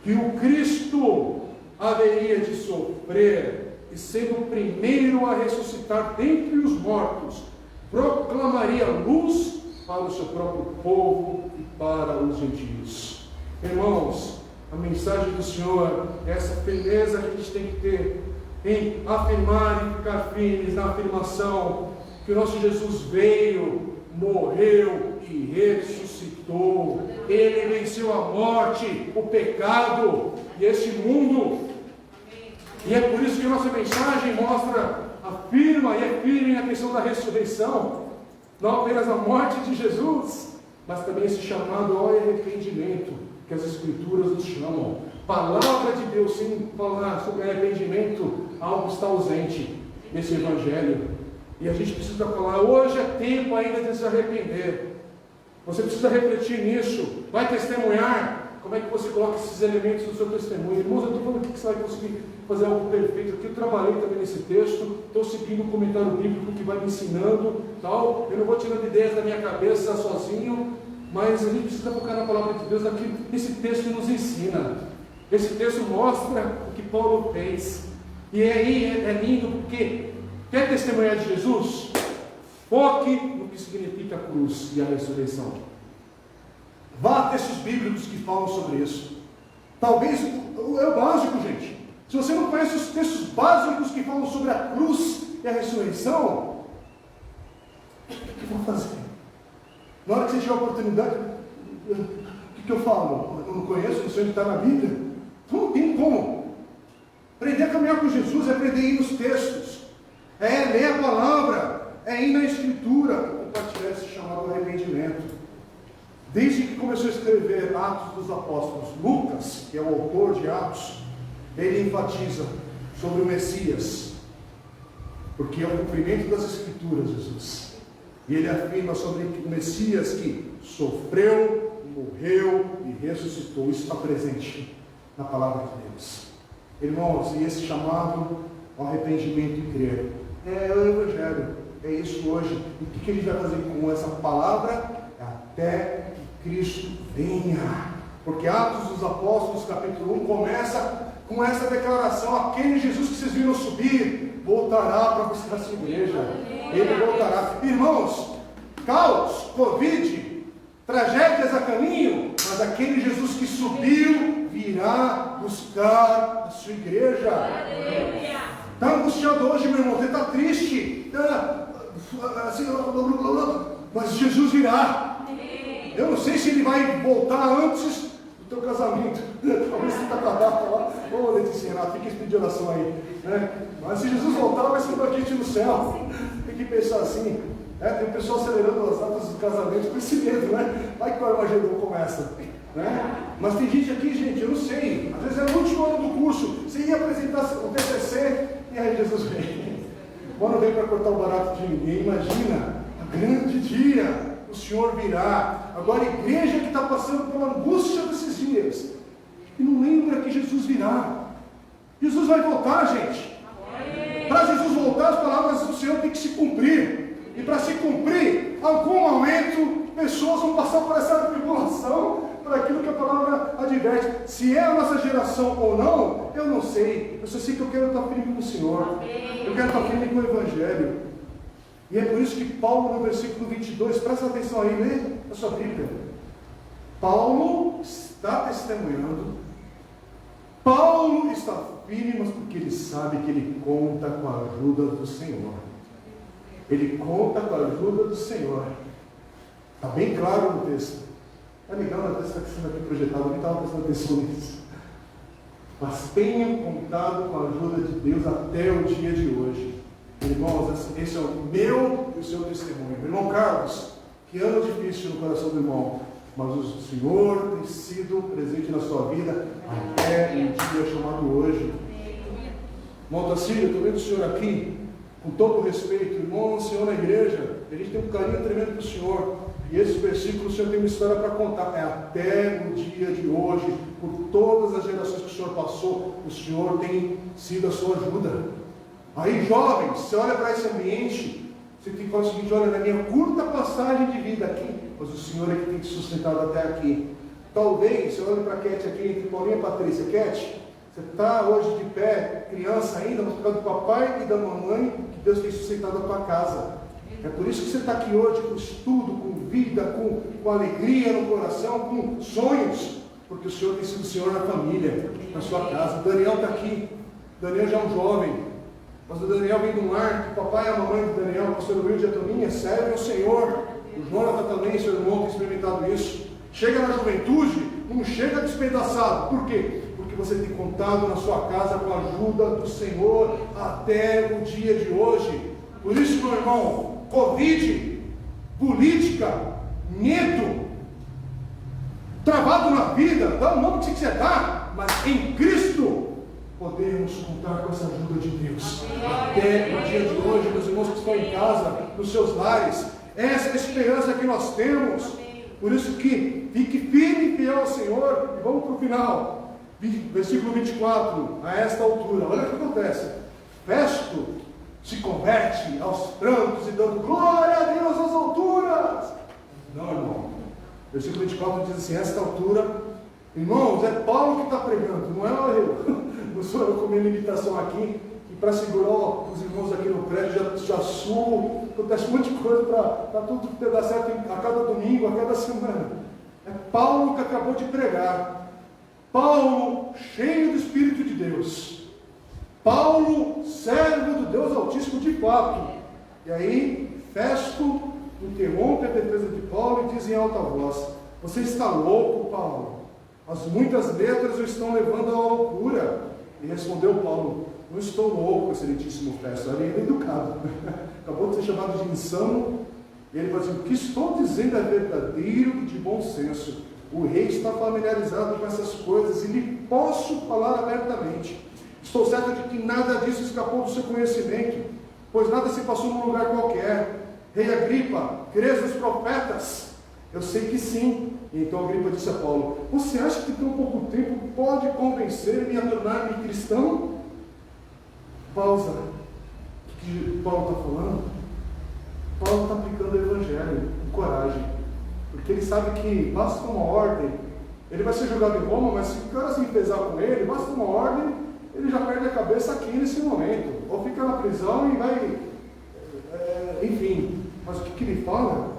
Que o Cristo haveria de sofrer e, sendo o primeiro a ressuscitar dentre os mortos, proclamaria luz para o seu próprio povo e para os gentios. Irmãos, a mensagem do Senhor é essa firmeza que a gente tem que ter em afirmar e ficar firmes na afirmação que o nosso Jesus veio, morreu e ressuscitou. Ele venceu a morte, o pecado e este mundo. E é por isso que a nossa mensagem afirma e é firme na questão da ressurreição, não apenas a morte de Jesus, mas também esse chamado ao arrependimento, que as Escrituras nos chamam. Palavra de Deus, sem falar sobre arrependimento, algo está ausente nesse Evangelho. E a gente precisa falar, hoje é tempo ainda de se arrepender. Você precisa refletir nisso, vai testemunhar. Como é que você coloca esses elementos no seu testemunho? Irmãos, eu estou falando aqui que você vai conseguir fazer algo perfeito. Aqui eu trabalhei também nesse texto, estou seguindo o comentário bíblico que vai me ensinando, tal. Eu não vou tirando ideias da minha cabeça sozinho, mas a gente precisa focar na palavra de Deus, naquilo que esse texto nos ensina. Esse texto mostra o que Paulo fez. E aí é lindo, porque quer testemunhar de Jesus? Foque no que significa a cruz e a ressurreição. Vá a textos bíblicos que falam sobre isso. Talvez é o básico, gente. Se você não conhece os textos básicos que falam sobre a cruz e a ressurreição, o que vão fazer? Na hora que você tiver a oportunidade, o que eu falo? Eu não conheço, não sei onde está na Bíblia. Então não tem como. Aprender a caminhar com Jesus é aprender a ir nos textos, é ler a palavra, é ir na Escritura, compartilhar esse chamado arrependimento. Desde que começou a escrever Atos dos Apóstolos, Lucas, que é o autor de Atos, ele enfatiza sobre o Messias, porque é o cumprimento das Escrituras, Jesus. E ele afirma sobre o Messias que sofreu, morreu e ressuscitou. Isso está presente na palavra de Deus. Irmãos, e esse chamado ao arrependimento e crer é o Evangelho. É isso hoje. E o que a gente vai fazer com essa palavra? Até que Cristo venha. Porque Atos dos Apóstolos, capítulo 1, começa com essa declaração: aquele Jesus que vocês viram subir, voltará para buscar a sua igreja. Ele voltará. Irmãos, caos, Covid, tragédias a caminho, mas aquele Jesus que subiu virá buscar a sua igreja. Está angustiado hoje, meu irmão, você está triste, assim, mas Jesus virá. Eu não sei se ele vai voltar antes do teu casamento. Talvez você está com a data lá. Ô, Letícia, fica esse pedido de oração aí, né? Mas se Jesus voltar, vai ser uma gente no céu. Tem que pensar assim. Tem o pessoal acelerando as datas do casamento com esse medo, né? Vai que o Armagedon começa, né? Mas tem gente aqui, gente, eu não sei. Às vezes é no último ano do curso. Você ia apresentar o TCC e aí Jesus vem. O ano vem para cortar o barato de ninguém. Imagina, a grande dia. O Senhor virá. Agora a igreja que está passando pela angústia desses dias e não lembra que Jesus virá. Jesus vai voltar, gente. Para Jesus voltar, as palavras do Senhor têm que se cumprir. E para se cumprir, em algum momento, pessoas vão passar por essa tribulação, por aquilo que a palavra adverte. Se é a nossa geração ou não, eu não sei. Eu só sei que eu quero estar firme com o Senhor. Eu quero estar firme com o Evangelho. E é por isso que Paulo, no versículo 22, presta atenção aí, lê a sua Bíblia. Paulo está testemunhando, Paulo está firme, mas porque ele sabe que ele conta com a ajuda do Senhor. Ele conta com a ajuda do Senhor. Está bem claro no texto. Está legal, o texto está sendo aqui projetado, eu nem estava prestando atenção nisso. Mas tenham contado com a ajuda de Deus até o dia de hoje. Irmãos, esse é o meu e o seu testemunho. Irmão Carlos, que ano difícil no coração do irmão, mas o Senhor tem sido presente na sua vida até um dia chamado hoje. Irmão Tacílio, eu estou vendo o senhor aqui, com todo o respeito, irmão, o senhor na igreja, a gente tem um carinho tremendo para o senhor, e esse versículo o senhor tem uma história para contar, é até o dia de hoje, por todas as gerações que o senhor passou, o senhor tem sido a sua ajuda. Aí, jovens, você olha para esse ambiente, você tem que falar o seguinte: olha, na minha curta passagem de vida aqui, mas o Senhor é que tem te sustentado até aqui. Talvez, você olha para a Cat aqui, entre Paulinha e Patrícia. Cat, você está hoje de pé, criança ainda, mas por causa do papai e da mamãe, que Deus tem sustentado a tua casa. É por isso que você está aqui hoje com estudo, com vida, com alegria no coração, com sonhos, porque o Senhor tem sido o Senhor na família, na sua casa. O Daniel está aqui, o Daniel já é um jovem. Mas o Daniel vem de um lar que o papai e a mamãe do Daniel, o pastor Luiz e a Toninha, servem ao Senhor. O Jonathan também, seu irmão, tem experimentado isso. Chega na juventude, não chega despedaçado. Por quê? Porque você tem contado na sua casa com a ajuda do Senhor até o dia de hoje. Por isso, meu irmão, Covid, política, medo, travado na vida, dá o nome que você dá, mas em Cristo podemos contar com essa ajuda de Deus. Até o dia de hoje, meus irmãos que estão em casa, nos seus lares, essa é a esperança que nós temos. Por isso que fique firme e fiel ao Senhor. E vamos para o final. Versículo 24. A esta altura, olha o que acontece. Festo se converte aos prantos e dando glória a Deus às alturas. Não, irmão. Versículo 24 diz assim: a esta altura, irmãos, é Paulo que está pregando, não é eu. Não sou eu com minha limitação aqui, e para segurar os irmãos aqui no prédio, já subo, acontece um monte de coisa para tudo dar certo a cada domingo, a cada semana. É Paulo que acabou de pregar. Paulo, cheio do Espírito de Deus. Paulo, servo do Deus Altíssimo de fato. E aí, Festo interrompe a defesa de Paulo e diz em alta voz: você está louco, Paulo? As muitas letras o estão levando à loucura. E respondeu Paulo: não estou louco, excelentíssimo Festo. Ele é educado. Acabou de ser chamado de insano. E ele vai dizer: o que estou dizendo é verdadeiro e de bom senso. O rei está familiarizado com essas coisas e lhe posso falar abertamente. Estou certo de que nada disso escapou do seu conhecimento, pois nada se passou num lugar qualquer. Rei Agripa, crês nos profetas? Eu sei que sim. E então Agripa disse a Paulo: você acha que tão pouco tempo pode convencer-me a tornar-me cristão? Pausa. O que Paulo está falando? Paulo está aplicando o Evangelho com coragem, porque ele sabe que basta uma ordem, ele vai ser julgado em Roma, mas se o cara se pesar com ele, basta uma ordem, ele já perde a cabeça aqui nesse momento, ou fica na prisão e vai, enfim. Mas o que ele fala?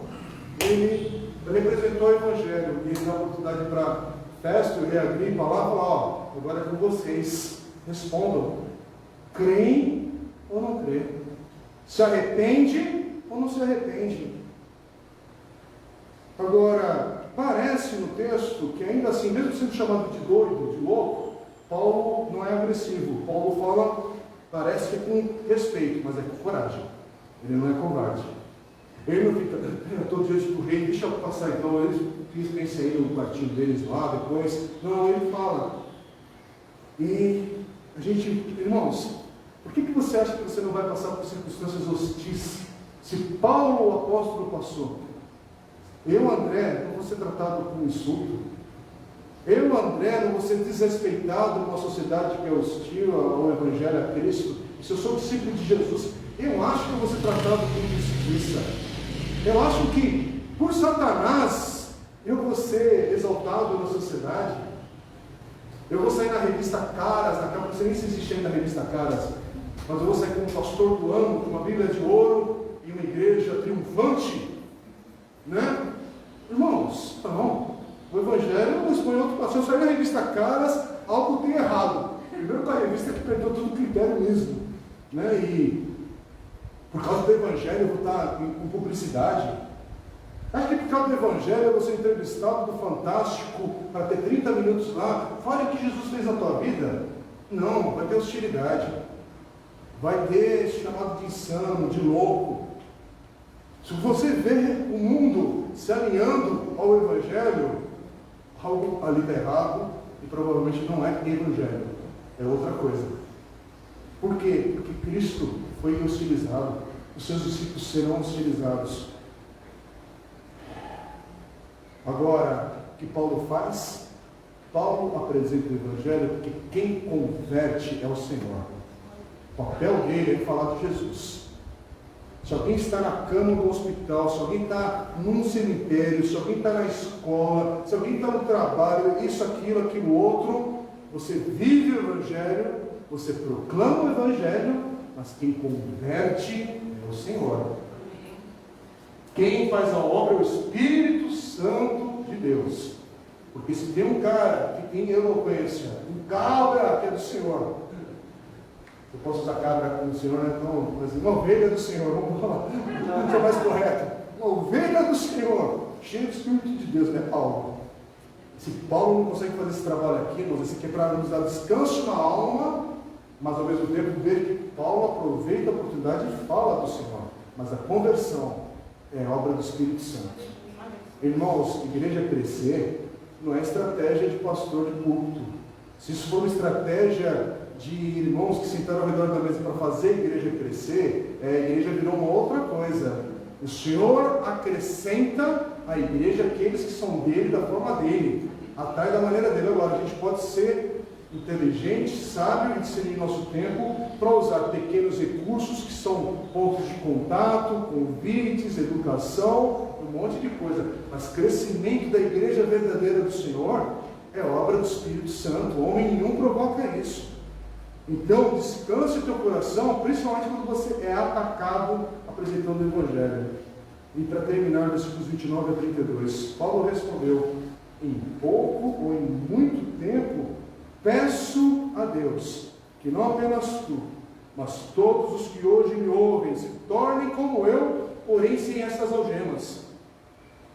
Ele representou o Evangelho, e ele dá oportunidade para Festo e rei Agripa lá falar: ó, agora é com vocês, respondam, creem ou não creem, se arrepende ou não se arrepende. Agora, parece no texto que ainda assim, mesmo sendo chamado de doido, de louco, Paulo não é agressivo. Paulo fala, parece que é com respeito, mas é com coragem. Ele não é covarde. Ele não fica, eu estou diante do rei, deixa eu passar então, eles pensem aí no partido deles lá depois. Não, ele fala. E a gente, irmãos, por que você acha que você não vai passar por circunstâncias hostis? Se Paulo, o apóstolo, passou, eu, André, não vou ser tratado com insulto. Eu, André, não vou ser desrespeitado numa sociedade que é hostil ao Evangelho, a Cristo. Se eu sou discípulo de Jesus, eu acho que eu vou ser tratado com injustiça. Eu acho que, por Satanás, eu vou ser exaltado na sociedade. Eu vou sair na revista Caras, naquela, não sei nem se existe ainda a revista Caras, mas eu vou sair como pastor do ano, com uma Bíblia de ouro e uma igreja triunfante, né? Irmãos, não. O Evangelho não expõe outro pastor. Se eu sair na revista Caras, algo tem errado. Primeiro, com a revista que perdeu todo o critério mesmo, né? E por causa do Evangelho eu vou estar com publicidade. Acho que por causa do Evangelho eu vou ser entrevistado do Fantástico para ter 30 minutos lá. Fale o que Jesus fez na tua vida. Não, vai ter hostilidade. Vai ter chamado de insano, de louco. Se você vê o mundo se alinhando ao Evangelho, algo ali está errado e provavelmente não é Evangelho, é outra coisa. Por quê? Porque Cristo foi hostilizado, os seus discípulos serão hostilizados. Agora, o que Paulo faz? Paulo apresenta o Evangelho porque quem converte é o Senhor. O papel dele é falar de Jesus. Se alguém está na cama do hospital, se alguém está num cemitério, se alguém está na escola, se alguém está no trabalho, isso, aquilo, outro, você vive o Evangelho, você proclama o Evangelho, mas quem converte é o Senhor. Quem faz a obra é o Espírito Santo de Deus. Porque se tem um cara que tem eloquência, um cabra que é do Senhor, eu posso usar cabra como o Senhor, né? Não, mas uma ovelha do Senhor, vamos lá, não é mais correto. Uma ovelha do Senhor, cheia do Espírito de Deus, né, Paulo? Se Paulo não consegue fazer esse trabalho aqui, nós esse aqui é para nos dar descanso na alma, mas ao mesmo tempo ver que Paulo aproveita a oportunidade e fala do Senhor. Mas a conversão é obra do Espírito Santo. Irmãos, igreja crescer não é estratégia de pastor de púlpito. Se isso for uma estratégia de irmãos que sentaram ao redor da mesa para fazer a igreja crescer, a igreja virou uma outra coisa. O Senhor acrescenta à igreja aqueles que são dele, da forma dele, atrás da maneira dele. Agora, a gente pode ser inteligente, sábio e discernir nosso tempo para usar pequenos recursos que são pontos de contato, convites, educação, um monte de coisa. Mas crescimento da igreja verdadeira do Senhor é obra do Espírito Santo. Homem nenhum provoca isso. Então, descanse o teu coração, principalmente quando você é atacado apresentando o Evangelho. E para terminar, versículos 29 a 32, Paulo respondeu: em pouco ou em muito tempo, peço a Deus que não apenas tu, mas todos os que hoje me ouvem se tornem como eu, porém sem essas algemas.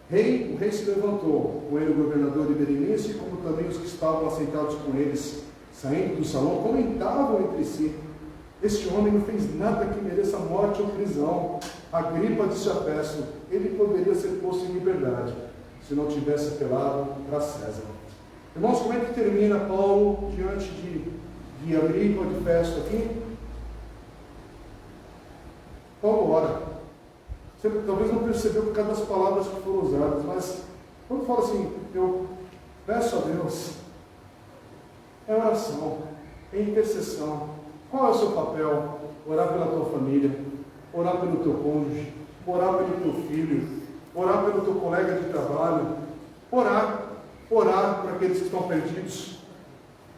O rei se levantou, com ele o governador e Berenice, como também os que estavam assentados com eles, saindo do salão, comentavam entre si: este homem não fez nada que mereça morte ou prisão. Agripa disse a Festo: ele poderia ser posto em liberdade, se não tivesse apelado para César. Irmãos, como é que termina Paulo diante de Agripa, de Festo aqui? Paulo ora. Você talvez não percebeu por causa das palavras que foram usadas, mas quando fala assim, eu peço a Deus, é oração, é intercessão. Qual é o seu papel? Orar pela tua família, orar pelo teu cônjuge, orar pelo teu filho, orar pelo teu colega de trabalho, orar para aqueles que estão perdidos,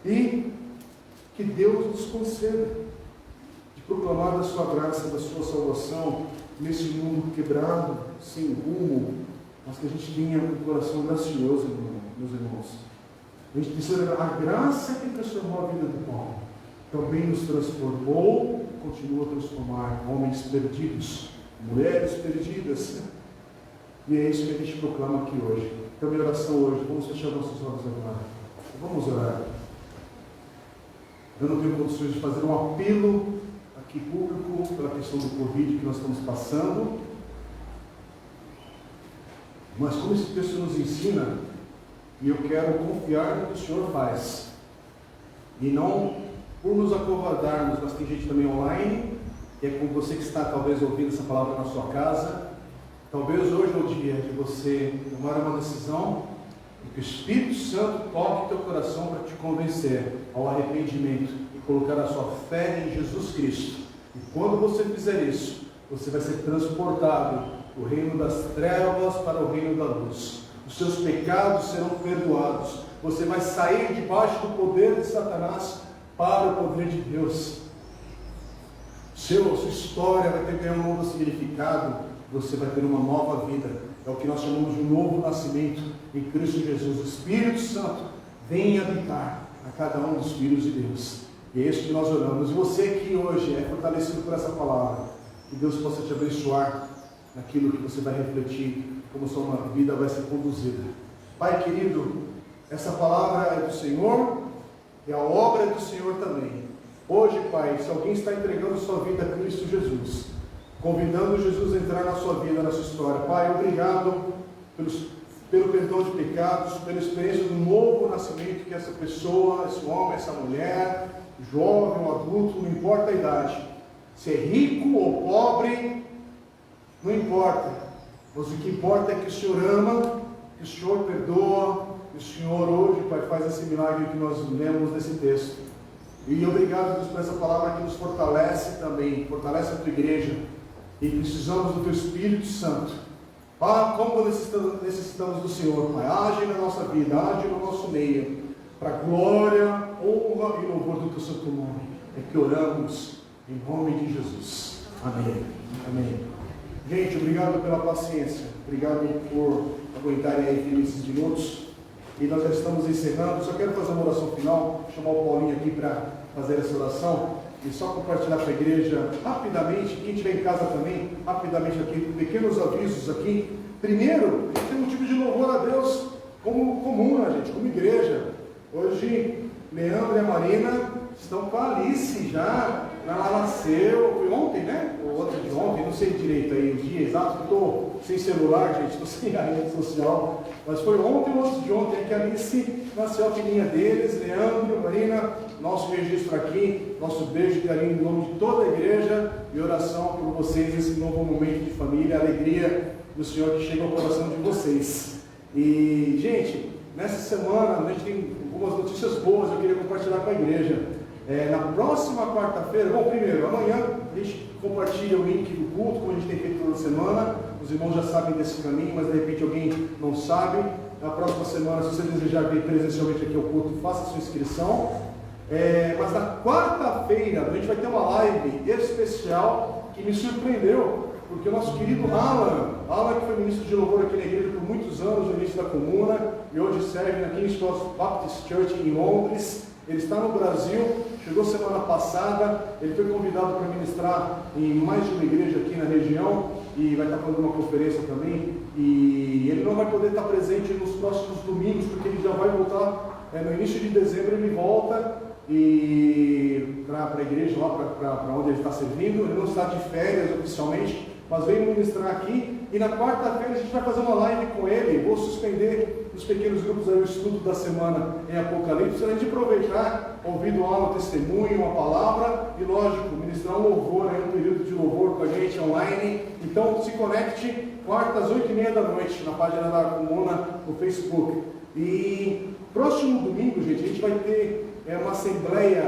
e que Deus nos conceda de proclamar da sua graça, da sua salvação, nesse mundo quebrado, sem rumo, mas que a gente tenha um coração gracioso, meus irmãos. A gente precisa, a graça que transformou a vida do Paulo, também nos transformou, continua a transformar homens perdidos, mulheres perdidas. E é isso que a gente proclama aqui hoje. Então, minha oração hoje, vamos fechar nossos olhos agora. Vamos orar. Eu não tenho condições de fazer um apelo aqui público pela questão do Covid que nós estamos passando. Mas como esse texto nos ensina, e eu quero confiar no que o Senhor faz, e não por nos acovardarmos, mas tem gente também online, e é como você que está talvez ouvindo essa palavra na sua casa. Talvez hoje é o dia de você tomar uma decisão e que o Espírito Santo toque teu coração para te convencer ao arrependimento e colocar a sua fé em Jesus Cristo. E quando você fizer isso, você vai ser transportado do reino das trevas para o reino da luz. Os seus pecados serão perdoados. Você vai sair debaixo do poder de Satanás para o poder de Deus. Sua história vai ter um novo significado. Você vai ter uma nova vida. É o que nós chamamos de um novo nascimento em Cristo Jesus. O Espírito Santo vem habitar a cada um dos filhos de Deus. E é isso que nós oramos. E você que hoje é fortalecido por essa palavra, que Deus possa te abençoar naquilo que você vai refletir, como sua vida vai ser conduzida. Pai querido, essa palavra é do Senhor e a obra é do Senhor também. Hoje, Pai, se alguém está entregando sua vida a Cristo Jesus, convidando Jesus a entrar na sua vida, na sua história, Pai, obrigado pelo perdão de pecados, pela experiência do novo nascimento que essa pessoa, esse homem, essa mulher, jovem ou adulto, não importa a idade, se é rico ou pobre, não importa, mas o que importa é que o Senhor ama, que o Senhor perdoa, que o Senhor hoje, Pai, faz esse milagre que nós lemos nesse texto. E obrigado, Deus, por essa palavra que nos fortalece também, fortalece a tua igreja, e precisamos do teu Espírito Santo. Ah, como necessitamos do Senhor, Pai, age na nossa vida, age no nosso meio, para a glória, honra e louvor do teu santo nome. É que oramos em nome de Jesus. Amém. Amém. Gente, obrigado pela paciência, obrigado por aguentarem aí firmes esses minutos, e nós já estamos encerrando. Só quero fazer uma oração final, vou chamar o Paulinho aqui para fazer essa oração, e só compartilhar com a igreja rapidamente, quem estiver em casa também, rapidamente aqui, pequenos avisos aqui. Primeiro, a gente tem um tipo de louvor a Deus como comum, né, gente, como igreja. Hoje, Leandro e a Marina estão com a Alice já, ela nasceu, foi ontem, né? Ou outro de ontem, não sei direito aí o dia exato, estou sem celular, gente, estou sem a rede social, mas foi ontem ou antes de ontem que a Alice nasceu, a filhinha deles, Leandro, Marina, nosso registro aqui, nosso beijo e carinho em nome de toda a igreja e oração por vocês nesse novo momento de família, a alegria do Senhor que chega ao coração de vocês. E, gente, nessa semana a gente tem algumas notícias boas, eu queria compartilhar com a igreja. Na próxima quarta-feira, bom, primeiro, amanhã a gente compartilha o link do culto, como a gente tem feito toda semana. Os irmãos já sabem desse caminho, mas de repente alguém não sabe. Na próxima semana, se você desejar vir presencialmente aqui ao culto, faça a sua inscrição. Mas na quarta-feira a gente vai ter uma live especial que me surpreendeu, porque o nosso querido Alan, que foi ministro de louvor aqui na igreja por muitos anos, no início da comuna, e hoje serve na King's Cross Baptist Church em Londres. Ele está no Brasil, chegou semana passada, ele foi convidado para ministrar em mais de uma igreja aqui na região, e vai estar fazendo uma conferência também, e ele não vai poder estar presente nos próximos domingos, porque ele já vai voltar, no início de dezembro ele volta para a igreja, lá para onde ele está servindo. Ele não está de férias oficialmente, mas veio ministrar aqui, e na quarta-feira a gente vai fazer uma live com ele. Vou suspender nos pequenos grupos aí o estudo da semana em Apocalipse, a gente aproveitar, ouvir do Alan um testemunho, uma palavra, e lógico, ministrar um louvor, um período de louvor com a gente online. Então se conecte quarta às 8h30 da noite na página da comuna no Facebook. E próximo domingo, gente, a gente vai ter uma assembleia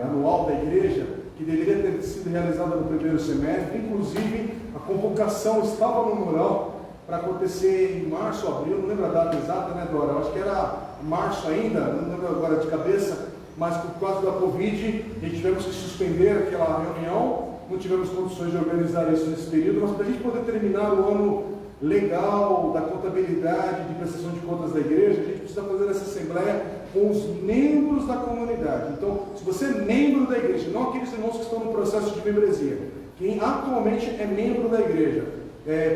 anual da igreja, que deveria ter sido realizada no primeiro semestre. Inclusive a convocação estava no mural para acontecer em março, abril, não lembro a data exata, né, Dora? Eu acho que era março ainda, não lembro agora de cabeça, mas por causa da Covid, a gente tivemos que suspender aquela reunião, não tivemos condições de organizar isso nesse período, mas para a gente poder terminar o ano legal da contabilidade, de prestação de contas da igreja, a gente precisa fazer essa assembleia com os membros da comunidade. Então, se você é membro da igreja, não aqueles irmãos que estão no processo de membresia, quem atualmente é membro da igreja,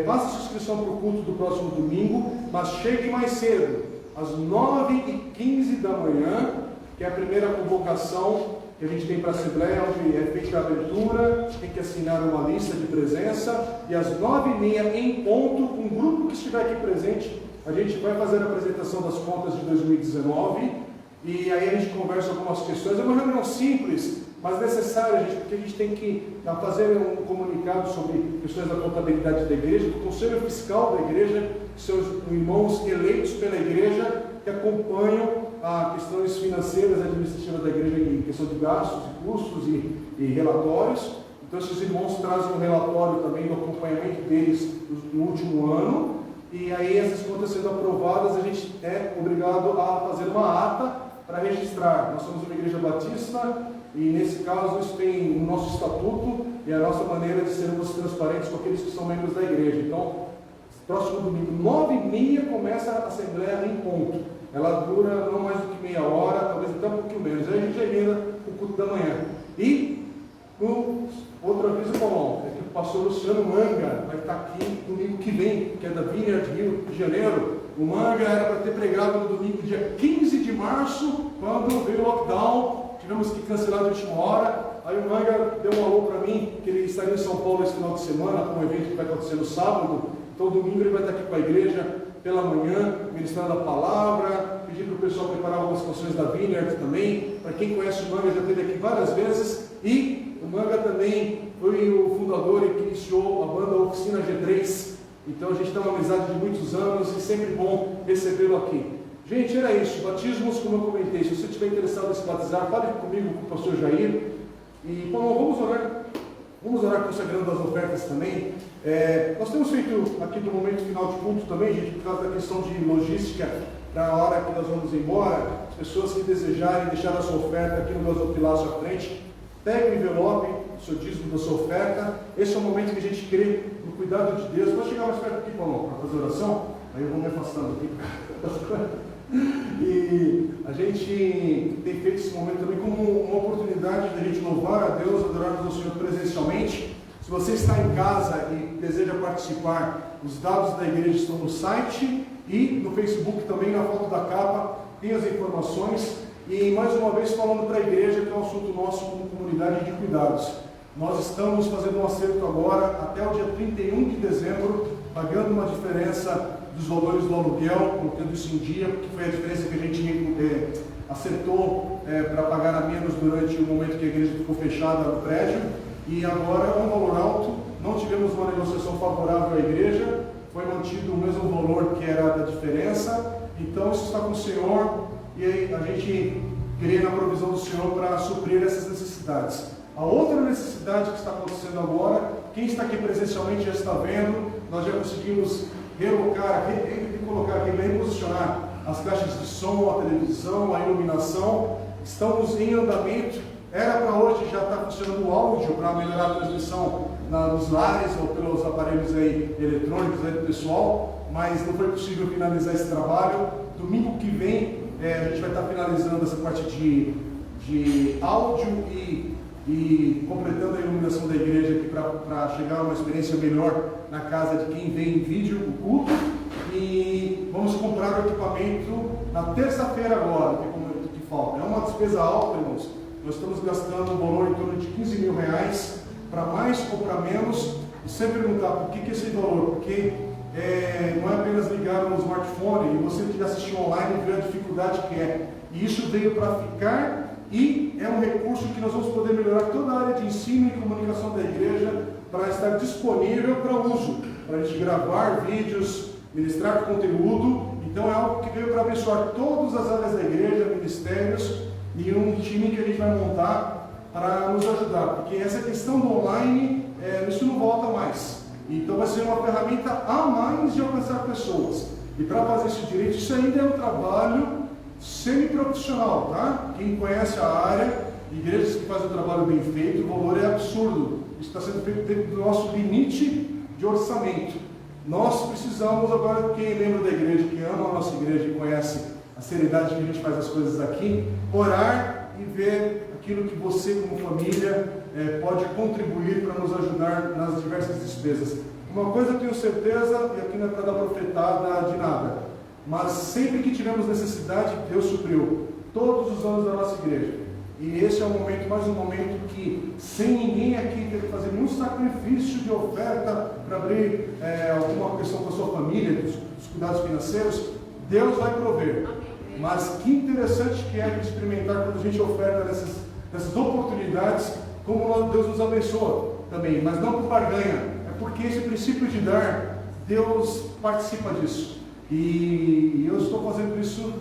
faça sua inscrição para o culto do próximo domingo, mas chegue mais cedo, às 9h15 da manhã, que é a primeira convocação que a gente tem para a Assembleia, onde é feita a abertura, tem que assinar uma lista de presença, e às 9h30 em ponto, um grupo que estiver aqui presente, a gente vai fazer a apresentação das contas de 2019, e aí a gente conversa algumas questões. É uma reunião simples, mas necessária, gente, porque a gente tem que fazer um comunicado sobre questões da contabilidade da igreja, do conselho fiscal da igreja, que são os irmãos eleitos pela igreja, que acompanham as questões financeiras e administrativas da igreja em questão de gastos e custos e relatórios. Então esses irmãos trazem um relatório também do acompanhamento deles no último ano, e aí essas contas sendo aprovadas, a gente é obrigado a fazer uma ata para registrar. Nós somos uma igreja batista, e nesse caso isso tem o nosso estatuto e a nossa maneira de sermos transparentes com aqueles que são membros da igreja. Então, próximo domingo, 9h30, começa a Assembleia em ponto. Ela dura não mais do que meia hora, talvez até um pouquinho menos. Aí a gente já emenda o culto da manhã. E, outro aviso, Paulão, é que o pastor Luciano Manga vai estar aqui domingo que vem, que é da Vineyard Rio de Janeiro. O Manga era para ter pregado no domingo, dia 15 de março, quando veio o lockdown, tivemos que cancelar de última hora. Aí o Manga deu um alô para mim, que ele estaria em São Paulo esse final de semana, com um evento que vai acontecer no sábado. Então, domingo ele vai estar aqui com a igreja pela manhã, ministrando a palavra, pedir para o pessoal preparar algumas canções da Vineyard também. Para quem conhece o Manga, já esteve aqui várias vezes. E o Manga também foi o fundador e que iniciou a banda Oficina G3. Então a gente tem uma amizade de muitos anos e sempre bom recebê-lo aqui. Gente, era isso. Batismos, como eu comentei, se você estiver interessado em se batizar, fale comigo, com o pastor Jair. E, bom, vamos orar consagrando as ofertas também. Nós temos feito aqui no momento final de culto também, gente, por causa da questão de logística, na hora que nós vamos embora, as pessoas que desejarem deixar a sua oferta aqui no gasofilácio à frente, pegue o envelope, o seu dízimo da sua oferta. Esse é o momento que a gente crê no cuidado de Deus. Vou chegar mais perto aqui, Paulo, para fazer oração, aí eu vou me afastando aqui. E a gente tem feito esse momento também como uma oportunidade de a gente louvar a Deus, adorarmos ao Senhor presencialmente. Se você está em casa e deseja participar, os dados da igreja estão no site e no Facebook também, na foto da capa, tem as informações. E mais uma vez falando para a igreja, que é um assunto nosso como comunidade de cuidados. Nós estamos fazendo um acerto agora, até o dia 31 de dezembro, pagando uma diferença dos valores do aluguel, colocando isso em dia, porque foi a diferença que a gente acertou para pagar a menos durante o momento que a igreja ficou fechada no prédio. E agora é um valor alto, não tivemos uma negociação favorável à igreja, foi mantido o mesmo valor que era da diferença. Então isso está com o Senhor e aí a gente crê na provisão do Senhor para suprir essas necessidades. A outra necessidade que está acontecendo agora, quem está aqui presencialmente já está vendo, nós já conseguimos recolocar aqui, reposicionar as caixas de som, a televisão, a iluminação. Estamos em andamento. Era para hoje já estar funcionando o áudio para melhorar a transmissão nos lares ou pelos aparelhos aí eletrônicos aí do pessoal, mas não foi possível finalizar esse trabalho. Domingo que vem a gente vai estar finalizando essa parte de áudio e completando a iluminação da igreja aqui para chegar a uma experiência melhor na casa de quem vê em vídeo o culto. E vamos comprar o equipamento na terça-feira agora, que é o momento que falta. É uma despesa alta, irmãos. Nós estamos gastando um valor em torno de R$15 mil, para mais ou para menos. E sempre perguntar por que esse valor? Porque não é apenas ligar no smartphone e você que assistiu online vê a dificuldade que é. E isso veio para ficar e é um recurso que nós vamos poder melhorar toda a área de ensino e comunicação da igreja para estar disponível para uso, para a gente gravar vídeos, ministrar conteúdo. Então é algo que veio para abençoar todas as áreas da igreja, ministérios, e um time que a gente vai montar para nos ajudar, porque essa questão do online, isso não volta mais. Então vai ser uma ferramenta a mais de alcançar pessoas. E para fazer isso direito, isso ainda é um trabalho semi-profissional, tá? Quem conhece a área, igrejas que fazem o trabalho bem feito, o valor é absurdo. Isso está sendo feito dentro do nosso limite de orçamento. Nós precisamos agora, quem lembra da igreja, quem ama a nossa igreja e conhece a seriedade que a gente faz as coisas aqui, orar e ver aquilo que você como família pode contribuir para nos ajudar nas diversas despesas. Uma coisa eu tenho certeza, e aqui não é para dar profetada de nada, mas sempre que tivemos necessidade, Deus supriu, todos os anos da nossa igreja. E esse é um momento, mais um momento que, sem ninguém aqui ter que fazer nenhum sacrifício de oferta para abrir alguma questão com a sua família, dos cuidados financeiros, Deus vai prover. Mas que interessante que é experimentar quando a gente oferta nessas oportunidades, como Deus nos abençoa também, mas não por barganha, é porque esse princípio de dar, Deus participa disso. E eu estou fazendo isso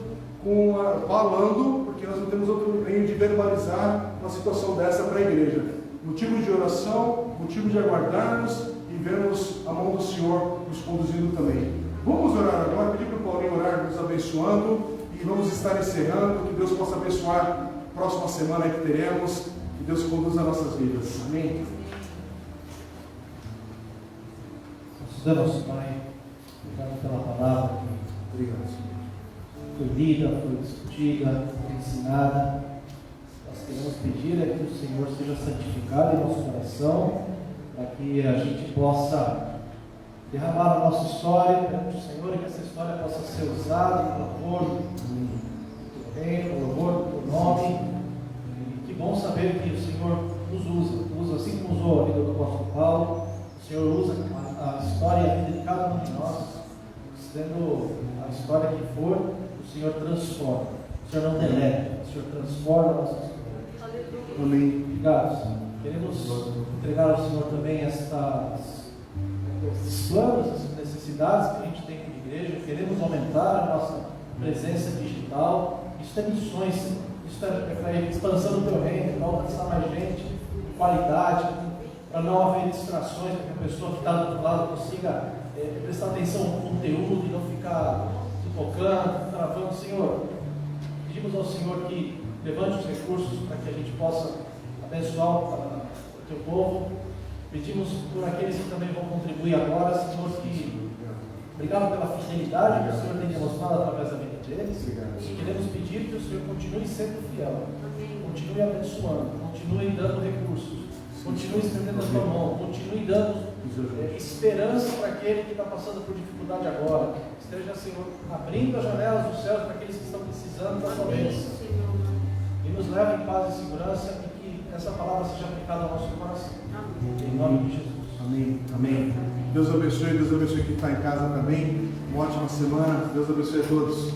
falando, porque nós não temos outro meio de verbalizar uma situação dessa para a igreja. Motivo de oração, motivo de aguardarmos e vermos a mão do Senhor nos conduzindo também. Vamos orar agora, pedir para o Paulinho orar, nos abençoando, e vamos estar encerrando, que Deus possa abençoar a próxima semana que teremos, que Deus conduza as nossas vidas. Amém? Nosso Pai, obrigado pela palavra. Obrigado, Senhor. Foi lida, foi discutida, foi ensinada. Nós queremos pedir que o Senhor seja santificado em nosso coração, para que a gente possa derramar a nossa história perante o Senhor e que essa história possa ser usada em louvor do teu reino, em louvor do teu nome. E que bom saber que o Senhor nos usa assim como usou a vida do apóstolo Paulo. O Senhor usa a história e a vida de cada um de nós, sendo a história que for, o Senhor transforma. O Senhor não deleta, o Senhor transforma a nossa história. Amém. Obrigado, Senhor. Queremos entregar ao Senhor também esses planos, essas necessidades que a gente tem como igreja. Queremos aumentar a nossa presença digital. Isso é missões, Senhor. Isso é para a expansão do teu reino, para alcançar mais gente, com qualidade, para não haver distrações, para que a pessoa que está do outro lado consiga prestar atenção no conteúdo e não ficar focando, travando. Senhor, pedimos ao Senhor que levante os recursos para que a gente possa abençoar o teu povo. Pedimos por aqueles que também vão contribuir agora, Senhor, que obrigado pela fidelidade que o Senhor tem demonstrado através da vida deles. E queremos pedir que o Senhor continue sendo fiel, continue abençoando, continue dando recursos, continue estendendo a tua mão, continue dando esperança para aquele que está passando por dificuldade agora. Esteja, Senhor, abrindo as janelas dos céus para aqueles que estão precisando da tua bênção. E nos leve em paz e segurança e que essa palavra seja aplicada ao nosso coração. Em nome de Jesus. Amém. Amém. Deus abençoe quem está em casa também. Uma ótima semana. Deus abençoe a todos.